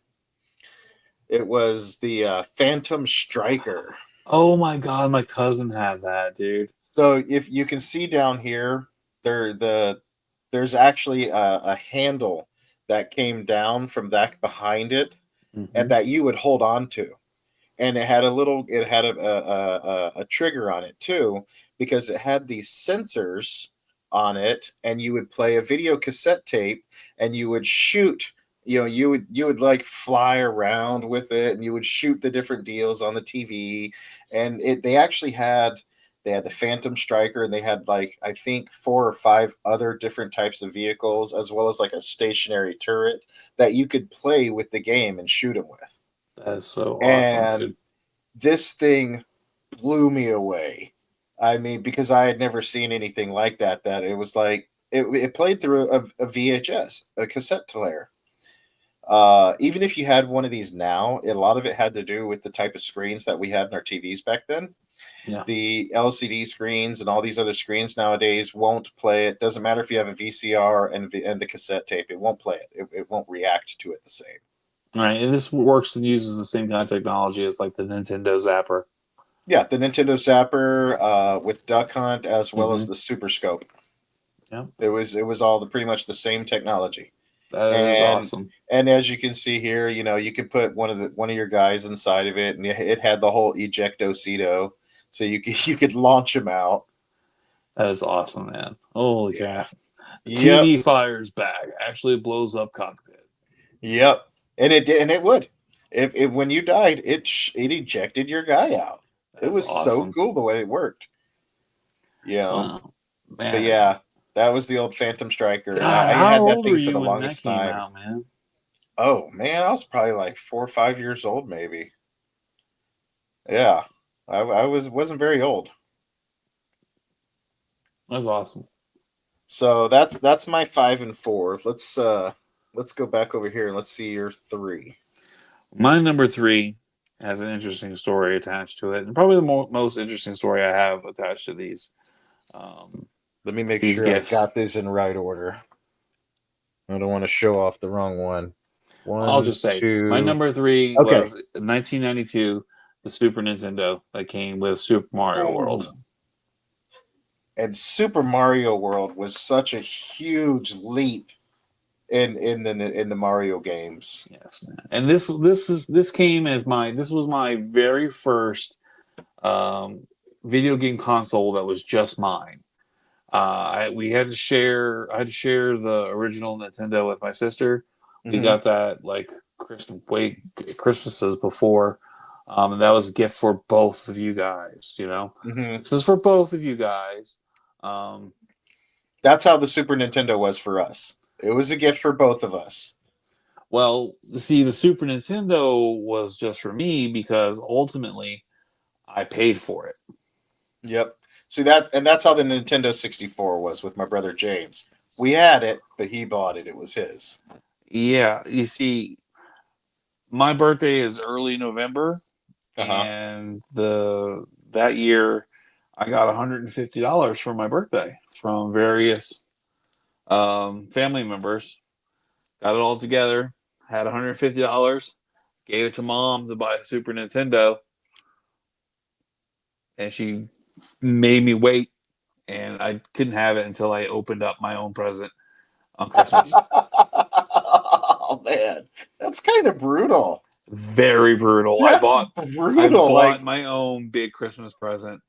It was the Phantom Striker. Oh my god, my cousin had that, dude. So if you can see down here, there's actually a handle that came down from that behind it, and Hmm. that you would hold on to. And it had a trigger on it too, because it had these sensors on it, and you would play a video cassette tape, and you would shoot. You would like fly around with it, and you would shoot the different deals on the TV. And they actually had the Phantom Striker, and they had like I think 4 or 5 other different types of vehicles, as well as like a stationary turret that you could play with the game and shoot them with. That is so awesome, And dude. this thing blew me away. I mean, because I had never seen anything like that. That it was like it played through a VHS, a cassette player. Even if you had one of these now, a lot of it had to do with the type of screens that we had in our TVs back then. Yeah. The LCD screens and all these other screens nowadays won't play it. Doesn't matter if you have a VCR and the cassette tape, it won't play it. It won't react to it the same. All right, and this works and uses the same kind of technology as like the Nintendo Zapper. Yeah, the Nintendo Zapper with Duck Hunt, as well as Hmm. the Super Scope. Yeah, It was all pretty much the same technology. that is and awesome. and as you can see here, you could put one of your guys inside of it, and it had the whole ejectocito, so you could launch him out. That is awesome, man. Holy Yeah. crap! The Yep. TV fires back. Actually blows up cockpit. Yep. And it did, and it would. If when you died, it ejected your guy out. It That is was so awesome. cool the way it worked. Wow, But man. yeah, that was the old Phantom Striker, and God, I how had that old were thing for you the when that longest came time. out, man? Oh man, I was probably like 4 or 5 years old, maybe. Yeah, I wasn't very old. That's awesome. So that's my 5 and 4. Let's go back over here and let's see your 3. My number three has an interesting story attached to it, and probably the most interesting story I have attached to um, Let me make these sure I gifts. got this in right order. I don't want to show off the wrong one. I'll One, just say my two. number three Okay. was 1992, the Super Nintendo that came with Super Mario World. Oh, and Super Mario World was such a huge leap in the Mario games. Yes, and this came as this was my very first um, video game console that was just mine. We had to share. I had to share the original Nintendo with my sister. We Hmm. got that like Christmases before, and that was a gift for both of you guys. Hmm. This is for both of you guys. Um, That's how the Super Nintendo was for us. It was a gift for both of us. well, see, the Super Nintendo was just for me because ultimately I paid for it. Yep. See that's how the Nintendo 64 was with my brother James. We had it, but he bought it. It was his. Yeah, you see, my birthday is early November, Uh huh. and the that year I got $150 for my birthday from various family members. Got it all together, had $150, gave it to mom to buy a Super Nintendo, and she made me wait, and I couldn't have it until I opened up my own present on Christmas. Oh man, that's kind of brutal. Very brutal. I That's bought I brutal. bought Like, my own big Christmas present,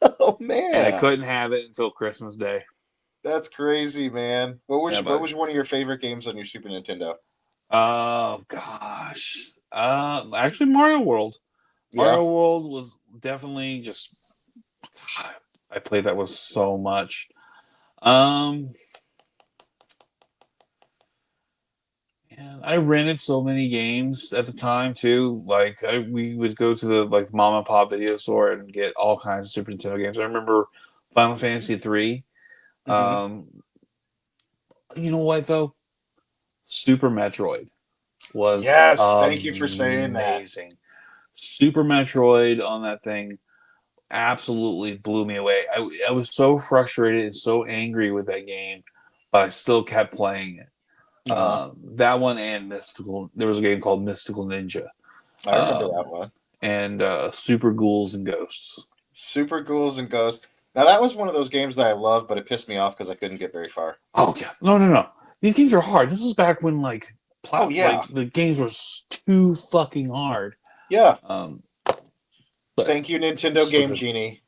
oh and I man, couldn't have it until Christmas Day. that's crazy, man. What Yeah, was what but was one of your favorite games on your Super Nintendo? oh gosh. Actually Mario World. Yeah. Mario World was definitely just I played that with so much. Um and I rented so many games at the time too. Like we would go to the like mom and pop video store and get all kinds of Super Nintendo games. I remember Final Fantasy 3. Hmm. Um you know what though? Super Metroid was Yes. Thank you for saying that. amazing. Super Metroid on that thing absolutely blew me away. I was so frustrated and so angry with that game, but I still kept playing it. Uh huh. That one and Mystical. There was a game called Mystical Ninja, I remember um, that one. and Super Ghouls and Ghosts. Super Ghouls and Ghosts. Now that was one of those games that I loved, but it pissed me off because I couldn't get very far. Oh yeah, no, no, no. these games are hard. This is back when Oh yeah, like the games were too fucking hard. yeah. Um, but Thank you, Nintendo so Game good. Genie.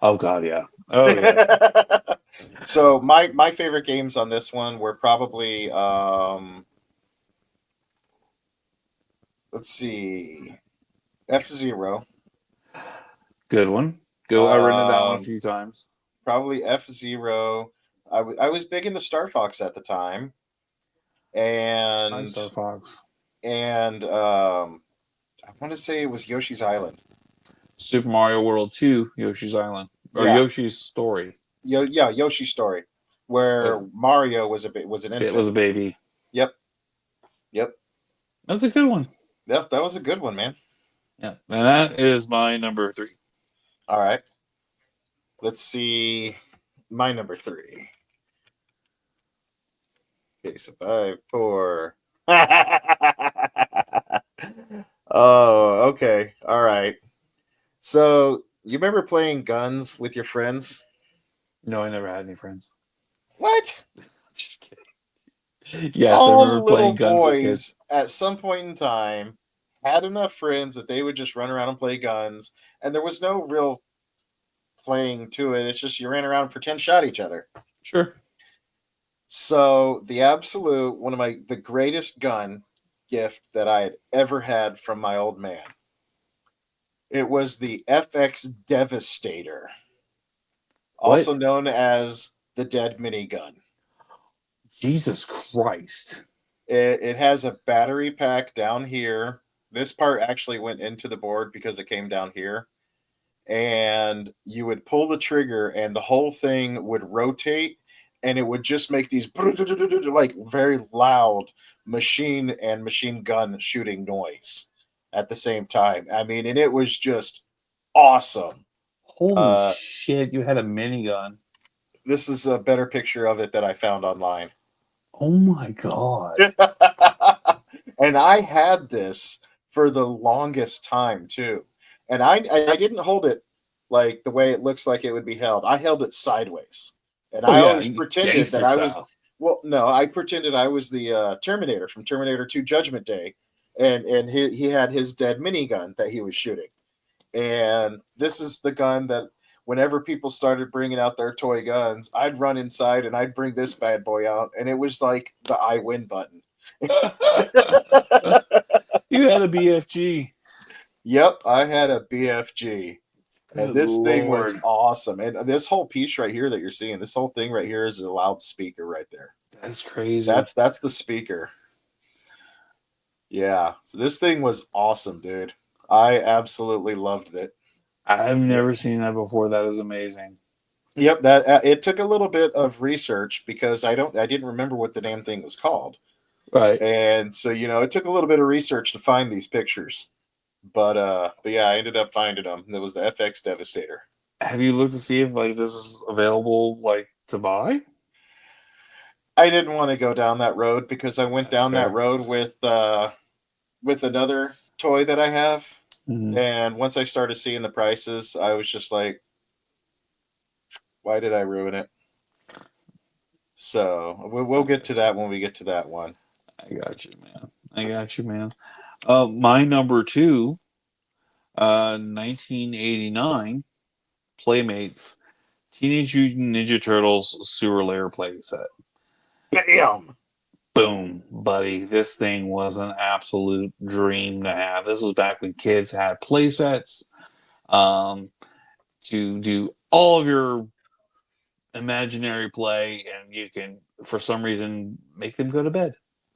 Oh god, yeah. Oh yeah. So my favorite games on this one were probably let's see, F Zero, Good one. Go. I rented that one a um, few times. probably F Zero. I was big into Star Fox at the time, Hi, and Star Fox. I want to say it was Yoshi's Island. Super Mario World 2, Yoshi's Island, or Yeah, Yoshi's Story. Yeah, Yoshi's Story, where It, Mario was an it was infant. a baby. Yep, yep, That's a good one. yep. That was a good one, man. Yeah, and that is my number three. All right, let's see my number three. Okay, so 5, 4. Oh, okay. All right. So, you remember playing guns with your friends? No, I never had any friends. What? Just kidding. Yes, I remember All little playing guns with kids. boys at some point in time had enough friends that they would just run around and play guns, and there was no real playing to it. It's just you ran around and pretend shot each other. Sure. So, the absolute one of the greatest gun gift that I had ever had from my old man. It was the FX Devastator, also What? known as the Dead Minigun. Jesus Christ. It has a battery pack down here. This part actually went into the board because it came down here. And you would pull the trigger, and the whole thing would rotate, and it would just make these like very loud machine gun shooting noise at the same time. I mean, and it was just awesome. Holy Uh, shit! You had a minigun. this is a better picture of it that I found online. Oh my god. And I had this for the longest time too. And I didn't hold it like the way it looks like it would be held. I held it sideways. And Oh I yeah, always pretended that gangster I was, style. well, no, I pretended I was the Terminator from Terminator 2 Judgment Day. And he had his dead minigun that he was shooting. And this is the gun that whenever people started bringing out their toy guns, I'd run inside and I'd bring this bad boy out. And it was like the I win button. You had a BFG. Yep, I had a BFG. And Good this thing was lord. awesome. And this whole piece right here that you're seeing, this whole thing right here is a loudspeaker right there. That's crazy. That's the speaker. Yeah. So this thing was awesome, dude. I absolutely loved it. I've never seen that before. That is amazing. Yep, that it took a little bit of research because I didn't remember what the damn thing was called. Right. And so, it took a little bit of research to find these pictures. But yeah, I ended up finding them. It was the FX Devastator. Have you looked to see if this is available to buy? I didn't want to go down that road because I went That's down that fair. road with another toy that I have, Hmm. and once I started seeing the prices, I was just like, why did I ruin it? So we'll I get to got you. that when we get to that one. I got you, man. I got you, man. My number two, 1989, Playmates, Teenage Mutant Ninja Turtles Sewer Layer playset. Bam! Boom, buddy. This thing was an absolute dream to have. This was back when kids had playsets um, to do all of your imaginary play, and you can, for some reason, make them go to bed.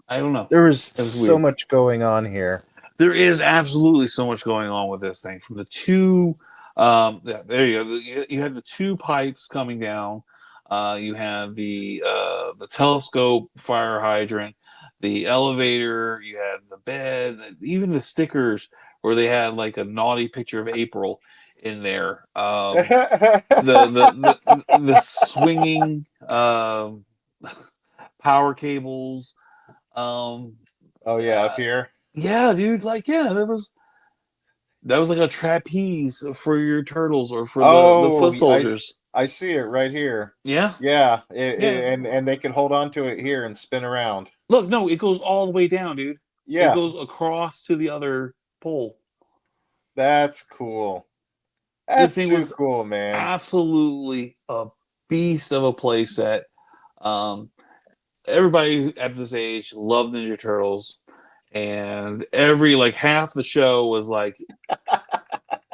I don't know. There was It was so weird. much going on here. There is absolutely so much going on with this thing. From the two, yeah, there you go. You have the two pipes coming down. You have the telescope, fire hydrant, the elevator. You had the bed, even the stickers where they had like a naughty picture of April in there. The swinging power cables. Um, Oh yeah, up uh, here. yeah, dude. Yeah, that was like a trapeze for your turtles or for the Oh, foot soldiers. I see it right here. Yeah, Yeah, yeah. and they can hold on to it here and spin around. Look, no, it goes all the way down, dude. It Yeah, goes across to the other pole. that's cool. This That's thing too was cool, man. absolutely a beast of a playset. Um, everybody at this age loved Ninja Turtles, and every like half the show was like,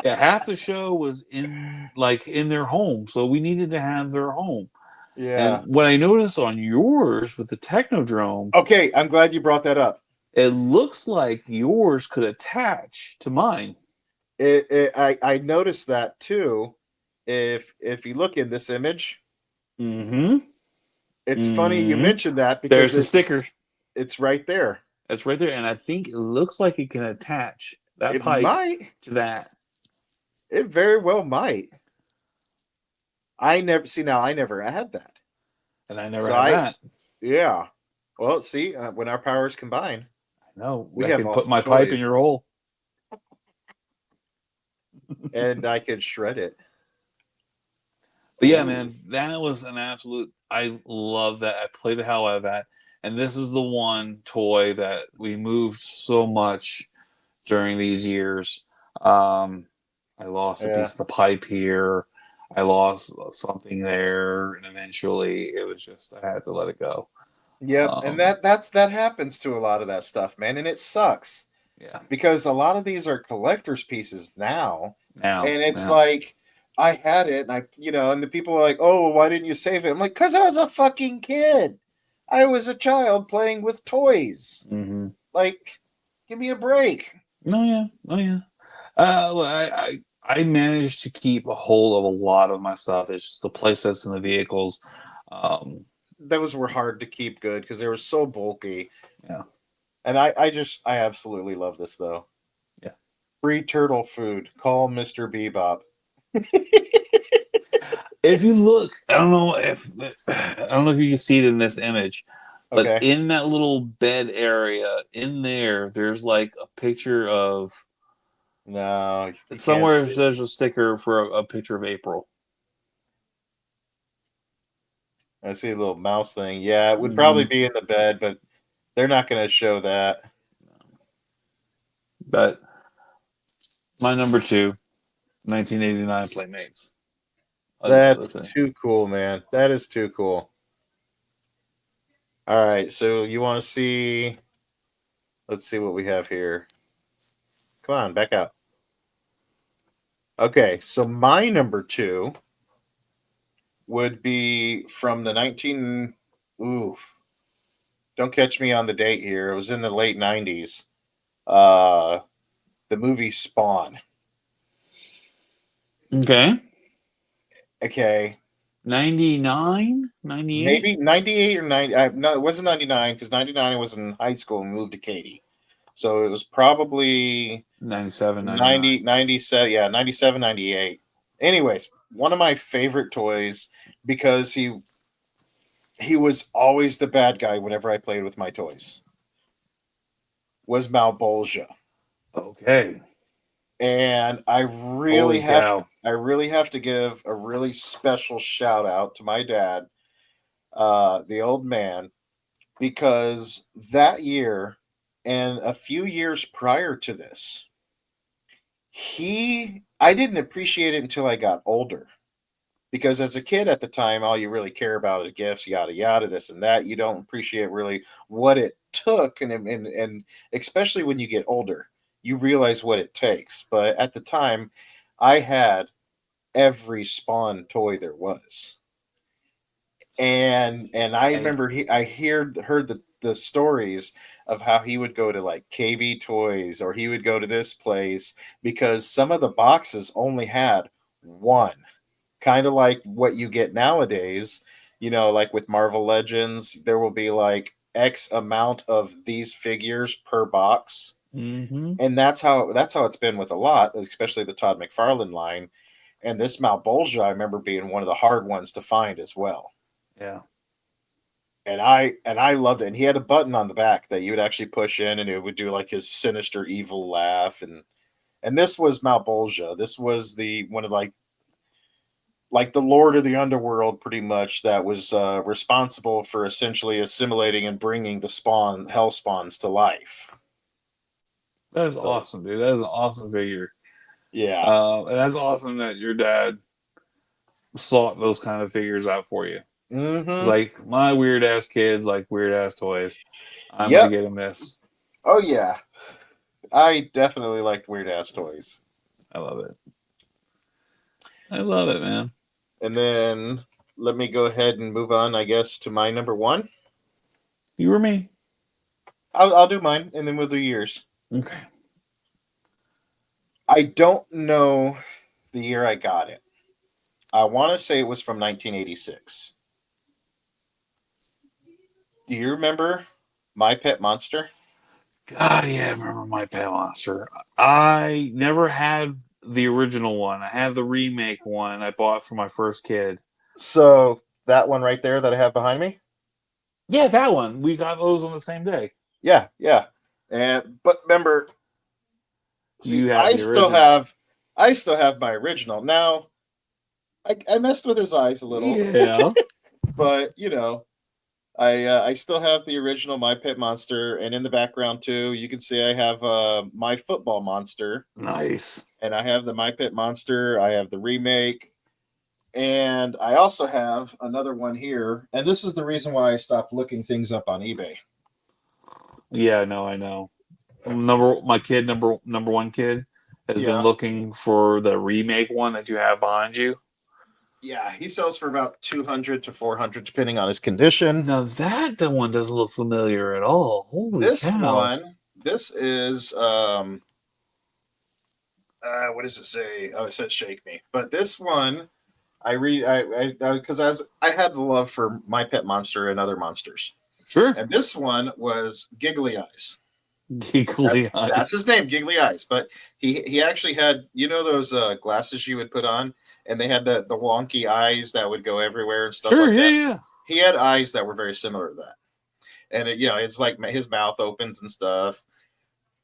yeah, half the show was in their home, so we needed to have their home. And Yeah. what I noticed on yours with the Technodrome, Okay, I'm glad you brought that up. it looks like yours could attach to mine. I noticed that too. If you look in this image, Mm-hmm. it's funny you Mm-hmm. mentioned that because There's the sticker. it's right there. That's right there, and I think it looks like it can attach that It pipe might. to that. It very well might. I never see now. I never had that. And I never So had I that. yeah. Well, see, when our powers combine, No, we I have can put awesome my pipe in toys, your hole. and I could shred it. But yeah, Ooh, man, that was an absolute. I love that. I played the hell out of that. And this is the one toy that we moved so much during these years. Um, I lost a yeah. piece of the pipe here. I lost something there, and eventually it was just I had to let it go. Yep, and that happens to a lot of that stuff, man, and it sucks Yeah. because a lot of these are collectors pieces now, Now, and it's now. like I had it, and and the people are like, "Oh, well, why didn't you save it?" I'm like, "Cause I was a fucking kid. I was a child playing with toys. Mm-hmm. Like, give me a break." Oh yeah. Oh yeah. Well, I managed to keep a hold of a lot of my stuff. It's just the playsets and the vehicles. Um, Those were hard to keep good because they were so bulky, yeah, and I absolutely love this though. yeah. Free turtle food. Call Mr. Bebop. If you look, I don't know if you can see it in this image, but Okay. in that little bed area, in there, there's like a picture of No, you can't somewhere. see it. There's a sticker for a picture of April. I see a little mouse thing. Yeah, it would probably Mm-hmm. be in the bed, but they're not going to show that. But my number two, 1989 Playmates. I love this That's thing. too cool, man. That is too cool. All right, so you want to see? Let's see what we have here. Come on, back out. Okay, so my number two would be from the 19. Oof. Don't catch me on the date here. It was in the late 90s. Uh, the movie Spawn. Okay. Okay, 99, 98, maybe 98 or 90. No, it wasn't 99 because 99 I was in high school and moved to Katy. So it was probably 97, 99. 90, 97. Yeah, 97, 98. Anyways, one of my favorite toys because he was always the bad guy whenever I played with my toys was Malbolgia. Okay. And Holy cow. I really have to give a really special shout out to my dad, the old man, because that year and a few years prior to this, he I didn't appreciate it until I got older. Because as a kid at the time, all you really care about is gifts, yada yada, this and that. You don't appreciate really what it took, and especially when you get older, you realize what it takes. But at the time, I had every Spawn toy there was, and I Hey, remember I heard the stories of how he would go to like KB Toys or he would go to this place because some of the boxes only had one, kind of like what you get nowadays. Like with Marvel Legends, there will be like X amount of these figures per box, mm-hmm. and that's how it's been with a lot, especially the Todd McFarlane line. And this Malbolgia, I remember being one of the hard ones to find as well. Yeah. And I loved it. And he had a button on the back that you would actually push in, and it would do like his sinister evil laugh. And this was Malbolgia. This was the one of like like the Lord of the Underworld, pretty much, that was responsible for essentially assimilating and bringing the hell spawns to life. That is So, awesome, dude. That is an awesome figure. yeah. And that's awesome that your dad sought those kind of figures out for you. Mm-hmm. Like my weird ass kid, like weird ass toys. I'm gonna Yep. get him this. Oh yeah. I definitely liked weird ass toys. I love it. I love it, man. And then let me go ahead and move on, I guess, to my number one. You or me? I'll do mine, and then we'll do yours. Okay. I don't know the year I got it. I want to say it was from 1986. Do you remember My Pet Monster? God, yeah, I remember My Pet Monster. I never had the original one. I had the remake one I bought for my first kid. So that one right there that I have behind me? Yeah, that one. We got those on the same day. Yeah, yeah. And but remember, see, You have the original. I still have my original. Now, I messed with his eyes a little, Yeah. but I still have the original My Pet Monster, and in the background too, you can see I have My Football Monster, Nice. and I have the My Pet Monster. I have the remake, and I also have another one here. And this is the reason why I stopped looking things up on eBay. Yeah, no, I know. My number one kid has been Yeah, looking for the remake one that you have behind you. yeah, he sells for about 200 to 400, depending on his condition. Now that one doesn't look familiar at all. Holy cow! This is what does it say? Oh, it says "Shake Me." But this one, I read, because I had the love for My Pet Monster and other monsters, Sure, and this one was Giggly Eyes. giggly That's eyes. his name, Giggly Eyes. But he actually had, those glasses you would put on, and they had the wonky eyes that would go everywhere and stuff Sure, like yeah, that. yeah. He had eyes that were very similar to that, and it's like his mouth opens and stuff.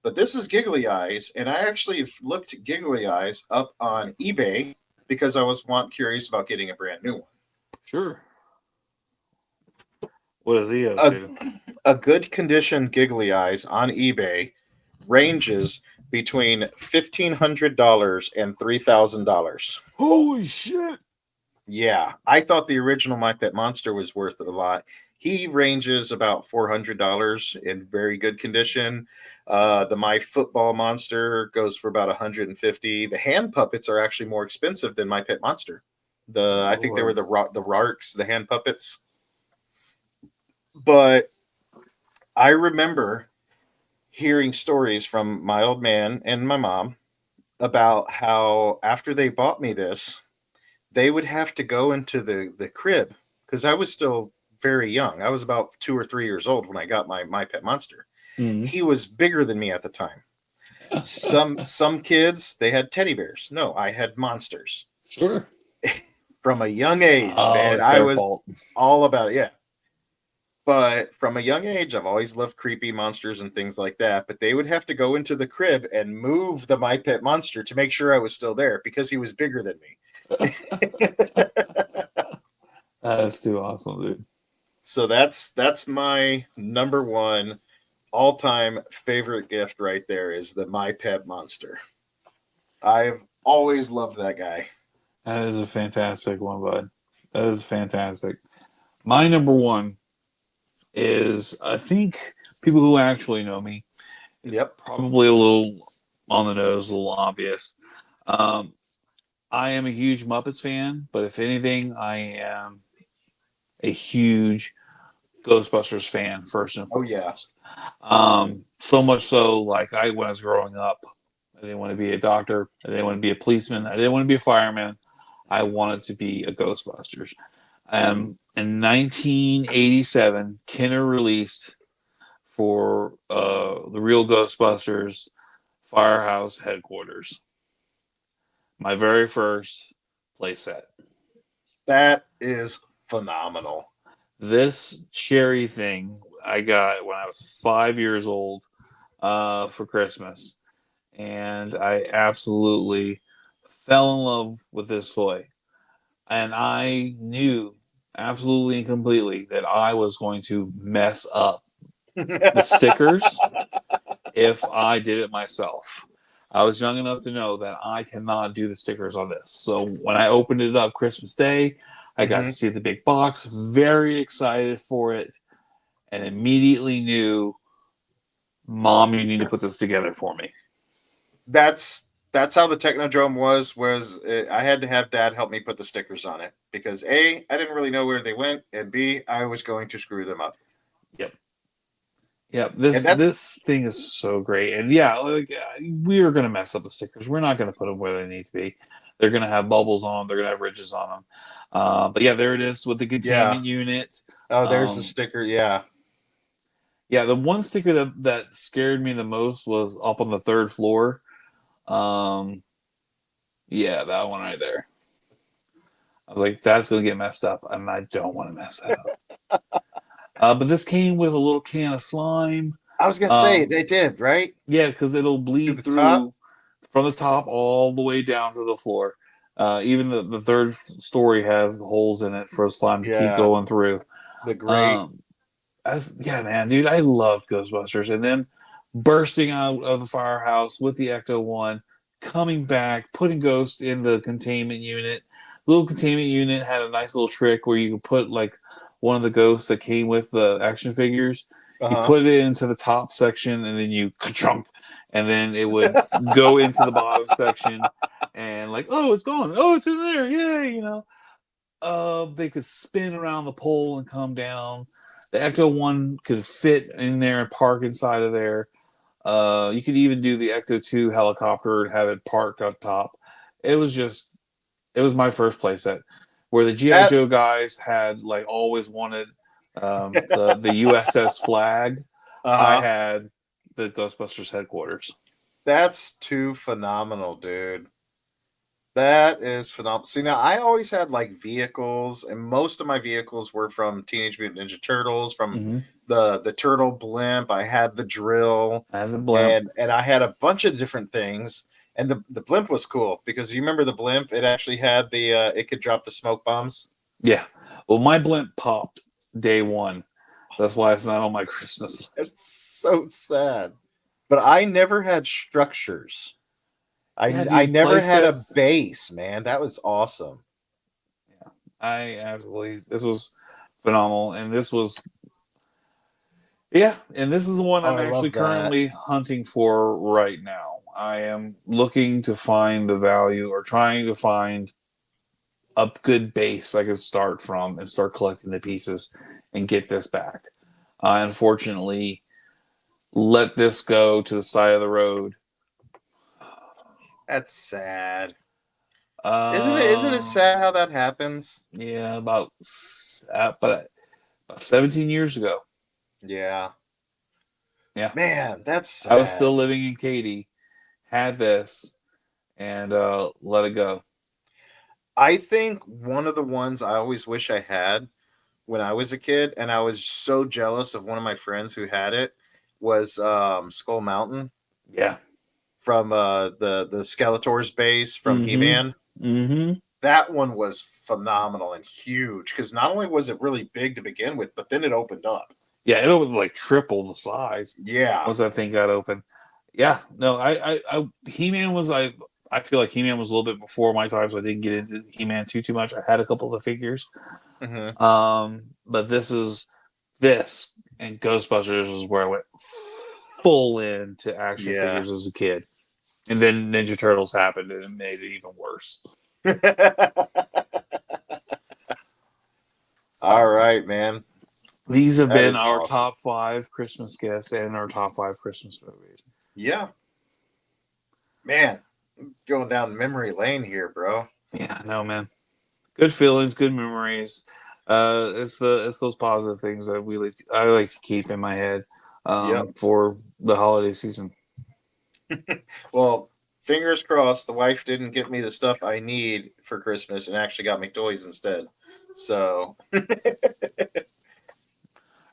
But this is Giggly Eyes, and I actually looked Giggly Eyes up on eBay because I was curious about getting a brand new one. Sure. What is he up A, to? a good condition Giggly Eyes on eBay ranges between $1,500 and $3,000. Holy shit! Yeah, I thought the original My Pet Monster was worth a lot. He ranges about $400 in very good condition. The My Football Monster goes for about 150. The hand puppets are actually more expensive than My Pet Monster. I think they were Lord. the Rarks, the hand puppets. But I remember hearing stories from my old man and my mom about how after they bought me this, they would have to go into the crib because I was still very young. I was about 2 or 3 years old when I got my pet monster. Mm. He was bigger than me at the time. Some kids they had teddy bears. No, I had monsters. Sure. From a young age, Oh, man, it's I their was fault. all about it. Yeah. But from a young age, I've always loved creepy monsters and things like that. But they would have to go into the crib and move the My Pet Monster to make sure I was still there because he was bigger than me. That's too awesome, dude. So that's my number one all-time favorite gift right there is the My Pet Monster. I've always loved that guy. That is a fantastic one, bud. That is fantastic. My number one is, I think people who actually know me, it's Yep. probably a little on the nose, a little obvious. Um, I am a huge Muppets fan, but if anything, I am a huge Ghostbusters fan first and Oh yeah. foremost. So much so, like when I was growing up, I didn't want to be a doctor. I didn't want to be a policeman. I didn't want to be a fireman. I wanted to be a Ghostbusters. In 1987, Kenner released for the real Ghostbusters Firehouse headquarters. My very first playset. That is phenomenal. This cherry thing I got when I was 5 years old for Christmas, and I absolutely fell in love with this toy. and I knew absolutely and completely that I was going to mess up the stickers if I did it myself. I was young enough to know that I cannot do the stickers on this. So when I opened it up Christmas Day, I got to Hmm. see the big box, very excited for it, and immediately knew, Mom, you need to put this together for me. That's how the Technodrome was I had to have Dad help me put the stickers on it because A, I didn't really know where they went, and B, I was going to screw them up. Yep. Yep, And that's this thing is so great, and yeah, like we are gonna mess up the stickers. We're not gonna put them where they need to be. They're gonna have bubbles on them. They're gonna have ridges on them. But yeah, there it is with the yeah. containment unit. Oh, there's the Um, sticker. Yeah. yeah, the one sticker that scared me the most was up on the third floor. Um, yeah, that one right there. I was like, that's gonna get messed up, and I don't want to mess that up. But this came with a little can of slime. I was gonna say Um, they did right Yeah, because it'll to bleed the top. through from the top all the way down to the floor. Even the third story has holes in it for slime to keep Yeah, going through. the great. Um, yeah, man, dude, I loved Ghostbusters, and then bursting out of the firehouse with the Ecto One, coming back, putting Ghost in the containment unit. The little containment unit had a nice little trick where you could put like one of the ghosts that came with the action figures. You Uh put it into the top section, and then you ka-chunk, and then it would go into the bottom section, and like, oh, it's gone. Oh, it's in there. Yay, you know. They could spin around the pole and come down. The Ecto One could fit in there and park inside of there. You could even do the Ecto Two helicopter and have it parked up top. It was just, it was my first playset where the GI that. Joe guys had like always wanted the USS flag. Uh I huh. had the Ghostbusters headquarters. That's too phenomenal, dude. That is phenomenal. See, now I always had like vehicles, and most of my vehicles were from Teenage Mutant Ninja Turtles, from Mm-hmm. the turtle blimp. I had the drill, I had the blimp. and I had a bunch of different things. And the blimp was cool because you remember the blimp? It actually had the it could drop the smoke bombs. Yeah. Well, my blimp popped day one. That's why it's not on my Christmas list. It's so sad. But I never had structures. Yeah, I dude, never play had a sets. base, man. That was awesome. Yeah, I absolutely. This was phenomenal, and this was, yeah, and this is the one Oh, I'm I actually love that. currently hunting for right now. I am looking to find the value or trying to find a good base I can start from and start collecting the pieces and get this back. I unfortunately let this go to the side of the road. That's sad. Isn't it Uh, sad how that happens? yeah, about 17 years ago. Yeah. Yeah, Man, that's I was sad. still living in Katy, had this, and let it go. I think one of the ones I always wish I had when I was a kid, and I was so jealous of one of my friends who had it, was Skull Mountain Yeah. from the Skeletor's base from He Mm-hmm. Man. Mm-hmm. That one was phenomenal and huge because not only was it really big to begin with, but then it opened up. Yeah, it was like triple the size Yeah. once that thing got open. Yeah, no, He-Man was, I feel like He-Man was a little bit before my time, so I didn't get into He-Man too much. I had a couple of the figures, Hmm. but this and Ghostbusters is where I went full into action Yeah. figures as a kid, and then Ninja Turtles happened and it made it even worse. All right, man. These have That been is our awesome. top five Christmas gifts and our top five Christmas movies. Yeah. Man, going down memory lane here, bro. Yeah, no, man. Good feelings, good memories. It's those positive things that I like to keep in my head Yep. for the holiday season. Well, fingers crossed the wife didn't get me the stuff I need for Christmas and actually got me toys instead. So,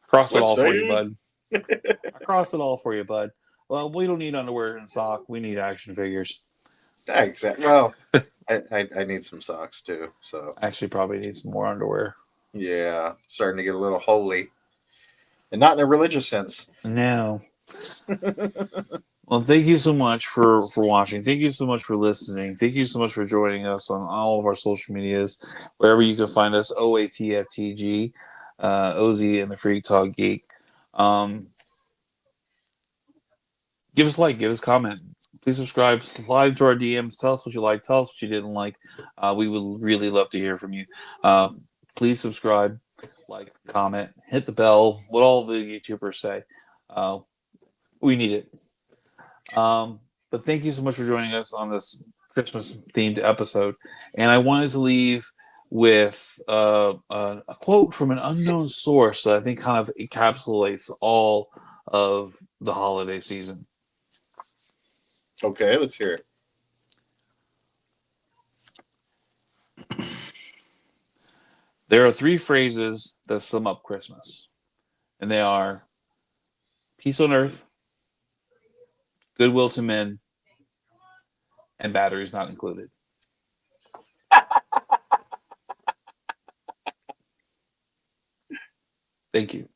Cross it let's all for you, see. bud. I cross it all for you, bud. Well, we don't need underwear and sock. We need action figures. Exactly. Well, I need some socks too. So I actually probably need some more underwear. yeah, starting to get a little holy, and not in a religious sense. No. Well, thank you so much for watching. Thank you so much for listening. Thank you so much for joining us on all of our social medias, wherever you can find us. OATFTG, Ozy and the Freak Talk Geek. Um, give us a like, give us a comment. Please subscribe, slide to our DMs. Tell us what you like. Tell us what you didn't like. We would really love to hear from you. Uh, please subscribe, like, comment, hit the bell. What all the YouTubers say. Uh, we need it. Um, but thank you so much for joining us on this Christmas themed episode. And I wanted to leave with a quote from an unknown source that I think kind of encapsulates all of the holiday season. Okay, let's hear it. There are three phrases that sum up Christmas, and they are peace on earth, goodwill to men, and batteries not included. Thank you.